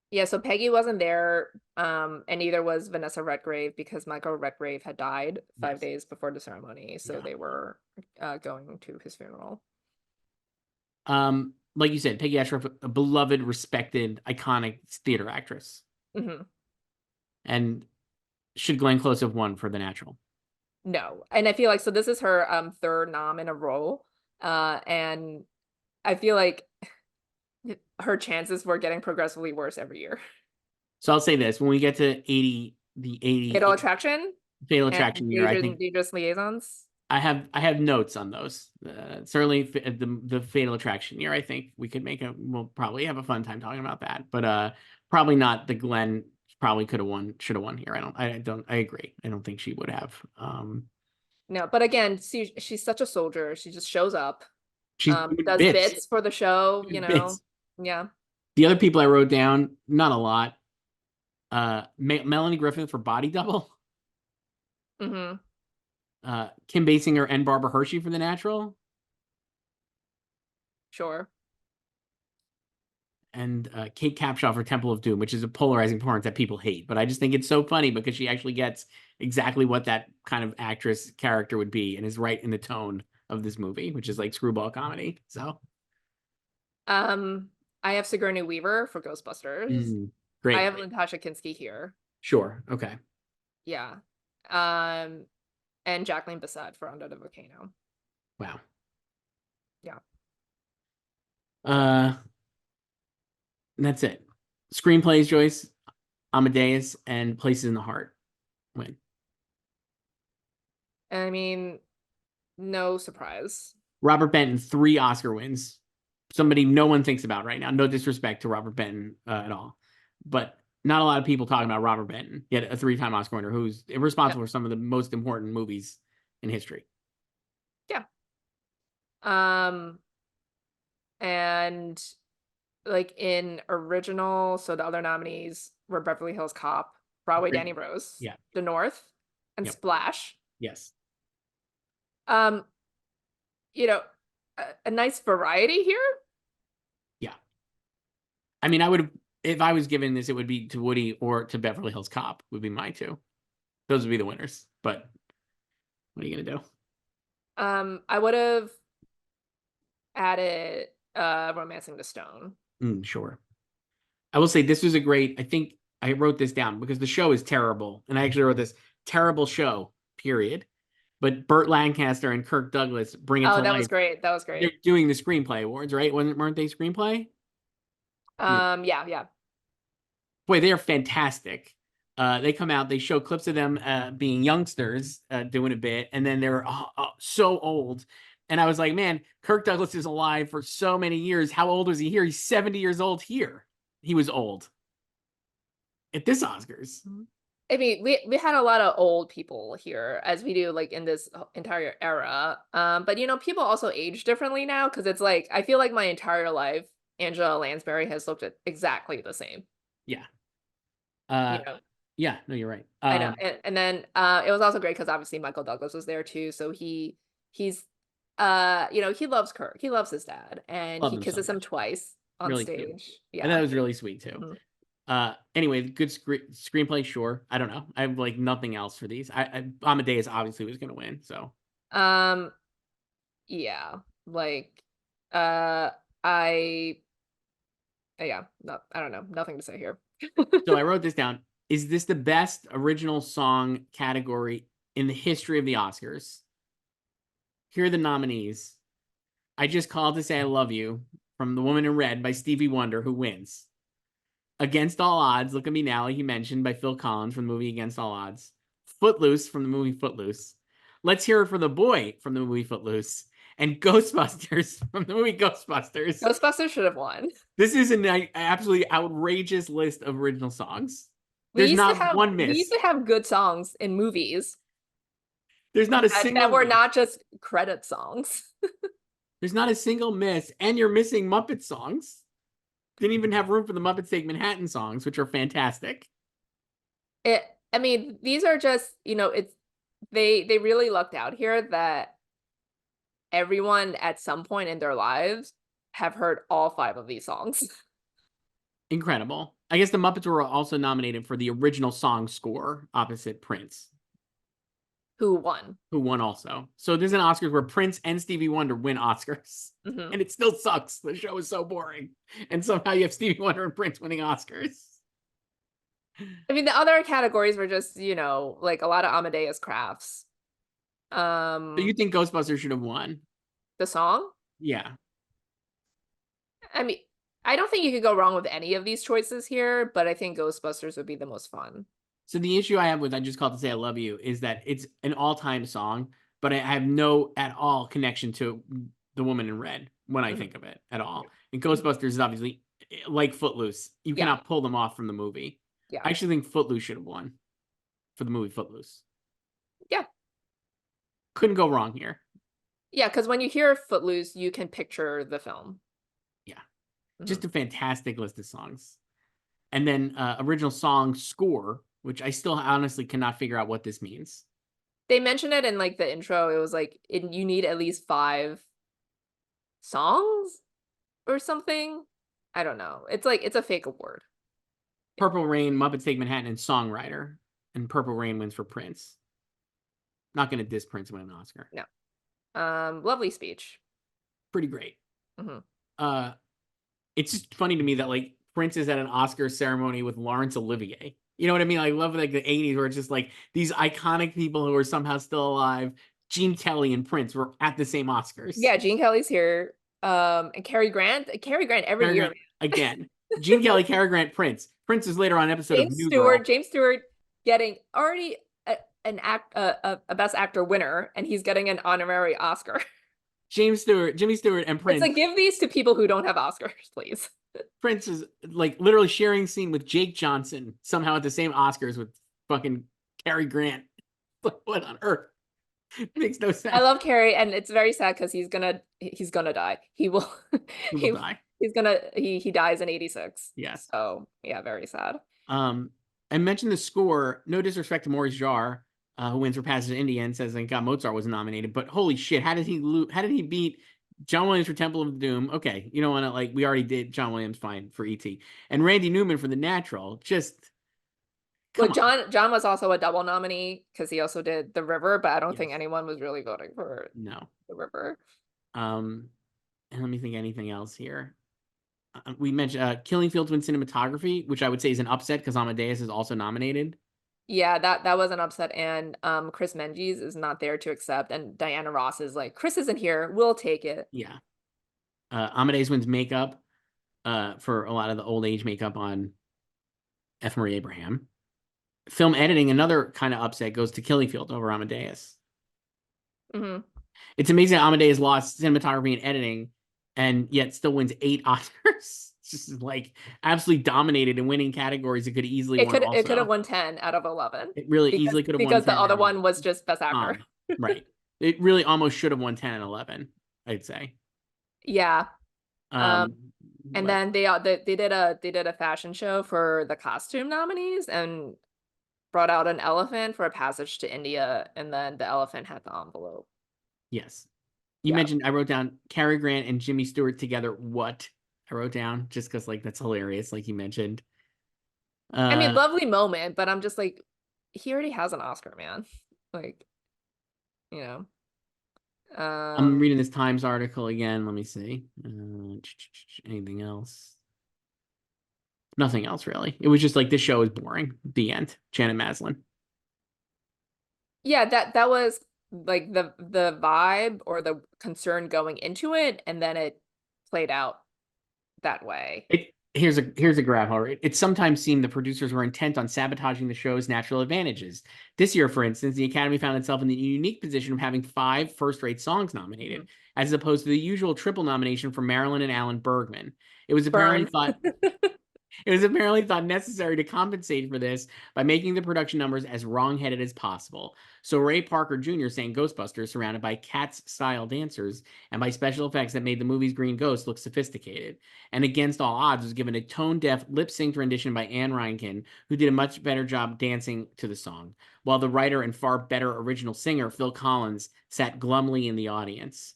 Speaker 2: Yeah, so Peggy wasn't there, and neither was Vanessa Redgrave because Michael Redgrave had died 5 days before the ceremony, so
Speaker 1: Yeah.
Speaker 2: they were going to his funeral.
Speaker 1: Like you said, Peggy Ashcroft, a beloved, respected, iconic theater actress.
Speaker 2: Hmm.
Speaker 1: And should Glenn Close have won for The Natural?
Speaker 2: No. And I feel like so this is her third nom in a row. And I feel like her chances were getting progressively worse every year.
Speaker 1: So I'll say this: when we get to 80, the
Speaker 2: Fatal
Speaker 1: 80
Speaker 2: Attraction
Speaker 1: Fatal
Speaker 2: and
Speaker 1: Attraction year, I think
Speaker 2: Dangerous Liaisons.
Speaker 1: I have notes on those. Certainly the Fatal Attraction year. I think we'll probably have a fun time talking about that. But probably not the Glenn. Probably should have won here. I agree. I don't think she would have.
Speaker 2: No, but again, she's such a soldier. She just shows up,
Speaker 1: She's doing
Speaker 2: does
Speaker 1: bits.
Speaker 2: bits for the show,
Speaker 1: Doing bits.
Speaker 2: Yeah.
Speaker 1: The other people I wrote down, not a lot. Melanie Griffith for Body Double.
Speaker 2: Mm-hmm.
Speaker 1: Kim Basinger and Barbara Hershey for The Natural.
Speaker 2: Sure.
Speaker 1: And Kate Capshaw for Temple of Doom, which is a polarizing performance that people hate. But I just think it's so funny because she actually gets exactly what that kind of actress character would be and is right in the tone of this movie, which is like screwball comedy. So
Speaker 2: I have Sigourney Weaver for Ghostbusters. I
Speaker 1: great.
Speaker 2: have Natasha Kinski here.
Speaker 1: Sure. Okay.
Speaker 2: Yeah. Um, and Jacqueline Bisset for Under the Volcano.
Speaker 1: Wow.
Speaker 2: Yeah.
Speaker 1: And that's it. Screenplays, Joyce, Amadeus, and Places in the Heart win.
Speaker 2: I mean, no surprise.
Speaker 1: Robert Benton, 3 Oscar wins. Somebody no one thinks about right now. No disrespect to Robert Benton at all. But not a lot of people talking about Robert Benton, yet a 3-time Oscar winner who's responsible for some of the most important movies in history.
Speaker 2: Yeah. And like in original, so the other nominees were Beverly Hills Cop, Broadway
Speaker 1: Great.
Speaker 2: Danny Rose,
Speaker 1: Yeah.
Speaker 2: The North, and
Speaker 1: Yep.
Speaker 2: Splash.
Speaker 1: Yes.
Speaker 2: Um, you know, a nice variety here.
Speaker 1: Yeah. I mean, I would have, if I was given this, it would be to Woody or to Beverly Hills Cop would be my 2. Those would be the winners. But what are you gonna do?
Speaker 2: I would have added Romancing the Stone.
Speaker 1: Sure. I will say this was a great, I think I wrote this down because the show is terrible. And I actually wrote this terrible show, period. But Burt Lancaster and Kirk Douglas bring it to
Speaker 2: Oh, that was
Speaker 1: life.
Speaker 2: great. That was
Speaker 1: They're
Speaker 2: great.
Speaker 1: doing the screenplay awards, right? Weren't they screenplay?
Speaker 2: Yeah.
Speaker 1: Boy, they are fantastic. They come out, they show clips of them being youngsters doing a bit, and then they're so old. And I was like, man, Kirk Douglas is alive for so many years. How old was he here? He's 70 years old here. He was old at this Oscars.
Speaker 2: I mean, we had a lot of old people here, as we do like in this entire era. But people also age differently now because it's like I feel like my entire life, Angela Lansbury has looked at exactly the same.
Speaker 1: Yeah.
Speaker 2: You know,
Speaker 1: Yeah, no, you're right.
Speaker 2: I know, and then it was also great because obviously Michael Douglas was there too, so he's he loves Kirk, he loves his dad, and
Speaker 1: Love
Speaker 2: he
Speaker 1: them so
Speaker 2: kisses him
Speaker 1: much.
Speaker 2: twice on
Speaker 1: Really cute.
Speaker 2: stage.
Speaker 1: And that
Speaker 2: Yeah.
Speaker 1: was really sweet too. Anyway, good screenplay, sure. I don't know. I have like nothing else for these. Amadeus obviously was gonna win, so
Speaker 2: Yeah, like, I yeah, no, I don't know, nothing to say here.
Speaker 1: so I wrote this down. Is this the best original song category in the history of the Oscars? Here are the nominees. I Just Called to Say I Love You from The Woman in Red by Stevie Wonder, who wins. Against All Odds, Look at Me Now, he mentioned, by Phil Collins from the movie Against All Odds. Footloose from the movie Footloose. Let's Hear It for the Boy from the movie Footloose. And Ghostbusters from the movie Ghostbusters.
Speaker 2: Ghostbusters should have won.
Speaker 1: This is an absolutely outrageous list of original songs.
Speaker 2: We
Speaker 1: There's
Speaker 2: used to
Speaker 1: not
Speaker 2: have
Speaker 1: one
Speaker 2: we
Speaker 1: miss.
Speaker 2: used to have good songs in movies
Speaker 1: There's not a single
Speaker 2: that were
Speaker 1: miss.
Speaker 2: not just credit songs.
Speaker 1: There's not a single miss, and you're missing Muppet songs. Didn't even have room for the Muppets Take Manhattan songs, which are fantastic.
Speaker 2: I mean, these are just, it's they really lucked out here that everyone at some point in their lives have heard all 5 of these songs.
Speaker 1: Incredible. I guess the Muppets were also nominated for the original song score opposite Prince.
Speaker 2: Who won?
Speaker 1: Who won also. So there's an Oscars where Prince and Stevie Wonder win Oscars.
Speaker 2: Mm-hmm.
Speaker 1: And it still sucks. The show is so boring. And somehow you have Stevie Wonder and Prince winning Oscars.
Speaker 2: I mean, the other categories were just, like a lot of Amadeus crafts.
Speaker 1: So you
Speaker 2: Um,
Speaker 1: think Ghostbusters should have won?
Speaker 2: the song?
Speaker 1: Yeah.
Speaker 2: I mean, I don't think you could go wrong with any of these choices here, but I think Ghostbusters would be the most fun.
Speaker 1: So the issue I have with I Just Called to Say I Love You is that it's an all-time song, but I have no at all connection to The Woman in Red when I
Speaker 2: Mhm.
Speaker 1: think of it at all. And Ghostbusters is obviously like Footloose. You
Speaker 2: Yeah,
Speaker 1: cannot pull them off from the movie.
Speaker 2: yeah,
Speaker 1: I actually think Footloose should have won for the movie Footloose.
Speaker 2: yeah,
Speaker 1: Couldn't go wrong here.
Speaker 2: yeah. Because when you hear Footloose, you can picture the film.
Speaker 1: Yeah.
Speaker 2: Mhm.
Speaker 1: Just a fantastic list of songs. And then original song score, which I still honestly cannot figure out what this means.
Speaker 2: They mentioned it in like the intro. It was like you need at least 5 songs or something. I don't know. It's like it's a fake award.
Speaker 1: Purple Rain, Muppets Take Manhattan, and Songwriter. And Purple Rain wins for Prince. Not going to diss Prince win an Oscar.
Speaker 2: No. Lovely speech.
Speaker 1: Pretty great.
Speaker 2: Hmm.
Speaker 1: Uh, it's just funny to me that like Prince is at an Oscar ceremony with Laurence Olivier. You know what I mean? I love like the 80s where it's just like these iconic people who are somehow still alive. Gene Kelly and Prince were at the same Oscars.
Speaker 2: Yeah, Gene Kelly's here. And Cary Grant. Cary Grant every
Speaker 1: Cary
Speaker 2: year,
Speaker 1: Grant again. Gene Kelly, Cary Grant, Prince. Prince is later on an episode of
Speaker 2: James
Speaker 1: New
Speaker 2: Stewart,
Speaker 1: Girl.
Speaker 2: James Stewart getting already a best actor winner, and he's getting an honorary Oscar.
Speaker 1: James Stewart, Jimmy Stewart, and
Speaker 2: It's
Speaker 1: Prince.
Speaker 2: like give these to people who don't have Oscars, please.
Speaker 1: Prince is like literally sharing scene with Jake Johnson somehow at the same Oscars with fucking Cary Grant. What on earth? Makes no
Speaker 2: I
Speaker 1: sense.
Speaker 2: love Carrie, and it's very sad because he's gonna die. He will
Speaker 1: He will
Speaker 2: he
Speaker 1: die.
Speaker 2: he's gonna he dies in 86.
Speaker 1: Yes.
Speaker 2: So yeah, very sad.
Speaker 1: I mentioned the score. No disrespect to Maurice Jarre, who wins for Passage to India and says, "Thank God Mozart was nominated." But holy shit, how did he lose? How did he beat John Williams for Temple of Doom? Okay, you don't want to like we already did John Williams fine for E.T. and Randy Newman for The Natural. Just
Speaker 2: Well,
Speaker 1: come on.
Speaker 2: John was also a double nominee because he also did The River, but I don't think
Speaker 1: Yes.
Speaker 2: anyone was really voting for
Speaker 1: No.
Speaker 2: The River.
Speaker 1: Um, and let me think anything else here. We mentioned Killing Fields win cinematography, which I would say is an upset because Amadeus is also nominated.
Speaker 2: Yeah, that was an upset, and Chris Menges is not there to accept, and Diana Ross is like, Chris isn't here, we'll take it.
Speaker 1: Yeah. Amadeus wins makeup for a lot of the old age makeup on F. Murray Abraham. Film editing, another kind of upset, goes to Killyfield over Amadeus.
Speaker 2: Hmm.
Speaker 1: It's amazing that Amadeus lost cinematography and editing and yet still wins 8 Oscars. It's just like absolutely dominated in winning categories it could easily won
Speaker 2: It could have
Speaker 1: also.
Speaker 2: won 10 out of 11
Speaker 1: It really
Speaker 2: because
Speaker 1: easily could have won
Speaker 2: the
Speaker 1: 10
Speaker 2: other
Speaker 1: and
Speaker 2: one was just best actor.
Speaker 1: right. It really almost should have won 10 and 11, I'd say.
Speaker 2: Yeah. Um,
Speaker 1: Um,
Speaker 2: and
Speaker 1: but
Speaker 2: then they did a fashion show for the costume nominees and brought out an elephant for a passage to India, and then the elephant had the envelope.
Speaker 1: yes. You
Speaker 2: Yeah.
Speaker 1: mentioned I wrote down Cary Grant and Jimmy Stewart together. What I wrote down just because like that's hilarious, like you mentioned.
Speaker 2: I mean,
Speaker 1: Uh,
Speaker 2: lovely moment, but I'm just like, he already has an Oscar, man. Like, you know.
Speaker 1: I'm
Speaker 2: Um,
Speaker 1: reading this Times article again. Let me see. Anything else? Nothing else really. It was just like this show is boring. The end. Janet Maslin.
Speaker 2: yeah, that was like the vibe or the concern going into it, and then it played out that way.
Speaker 1: Here's a graph. All right. It sometimes seemed the producers were intent on sabotaging the show's natural advantages. This year, for instance, the Academy found itself in the unique position of having 5 first-rate songs nominated,
Speaker 2: Mhm.
Speaker 1: as opposed to the usual triple nomination for Marilyn and Alan Bergman. It was apparently
Speaker 2: Burn.
Speaker 1: thought It was apparently thought necessary to compensate for this by making the production numbers as wrong-headed as possible. So Ray Parker Jr. sang Ghostbusters surrounded by Cats-style dancers and by special effects that made the movie's Green Ghost look sophisticated. And against all odds was given a tone-deaf, lip-synced rendition by Anne Reinkin, who did a much better job dancing to the song, while the writer and far better original singer, Phil Collins, sat glumly in the audience.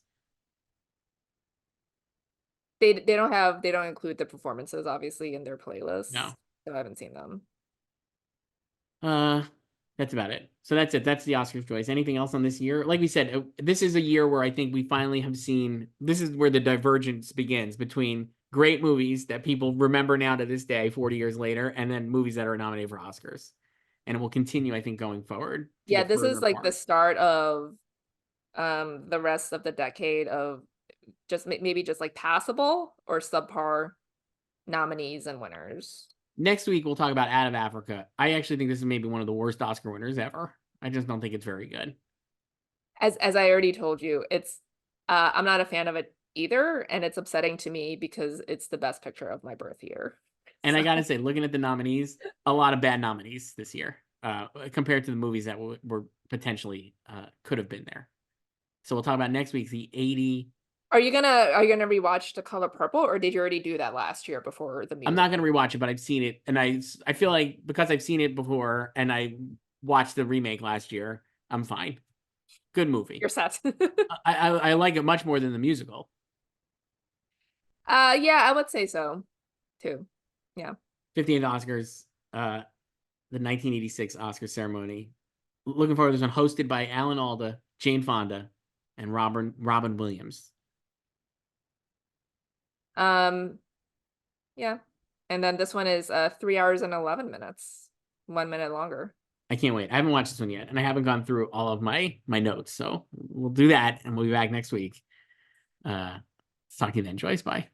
Speaker 2: They don't include the performances obviously in their playlists,
Speaker 1: No.
Speaker 2: so I haven't seen them.
Speaker 1: Uh, that's about it. So that's it. That's the Oscars choice. Anything else on this year? Like we said, this is a year where I think we finally have seen this is where the divergence begins between great movies that people remember now to this day, 40 years later, and then movies that are nominated for Oscars. And it will continue, I think, going forward to
Speaker 2: Yeah,
Speaker 1: get
Speaker 2: this
Speaker 1: further
Speaker 2: is like the
Speaker 1: apart.
Speaker 2: start of the rest of the decade of just maybe just like passable or subpar nominees and winners.
Speaker 1: Next week, we'll talk about Out of Africa. I actually think this is maybe one of the worst Oscar winners ever. I just don't think it's very good.
Speaker 2: As I already told you, it's I'm not a fan of it either, and it's upsetting to me because it's the best picture of my birth year.
Speaker 1: And
Speaker 2: So
Speaker 1: I gotta say, looking at the nominees, a lot of bad nominees this year, compared to the movies that were potentially could have been there. So we'll talk about next week's the 80.
Speaker 2: are you gonna rewatch The Color Purple, or did you already do that last year before the
Speaker 1: I'm
Speaker 2: music?
Speaker 1: not gonna rewatch it, but I've seen it, and I feel like because I've seen it before and I watched the remake last year, I'm fine. Good movie.
Speaker 2: You're set.
Speaker 1: I like it much more than the musical.
Speaker 2: Yeah, I would say so too. Yeah.
Speaker 1: 58 Oscars, the 1986 Oscar ceremony. Looking forward to this one, hosted by Alan Alda, Jane Fonda, and Robin Williams.
Speaker 2: Yeah. And then this one is 3 hours and 11 minutes, 1 minute longer.
Speaker 1: I can't wait. I haven't watched this one yet, and I haven't gone through all of my notes. So we'll do that, and we'll be back next week. Talk to you then, Joyce. Bye.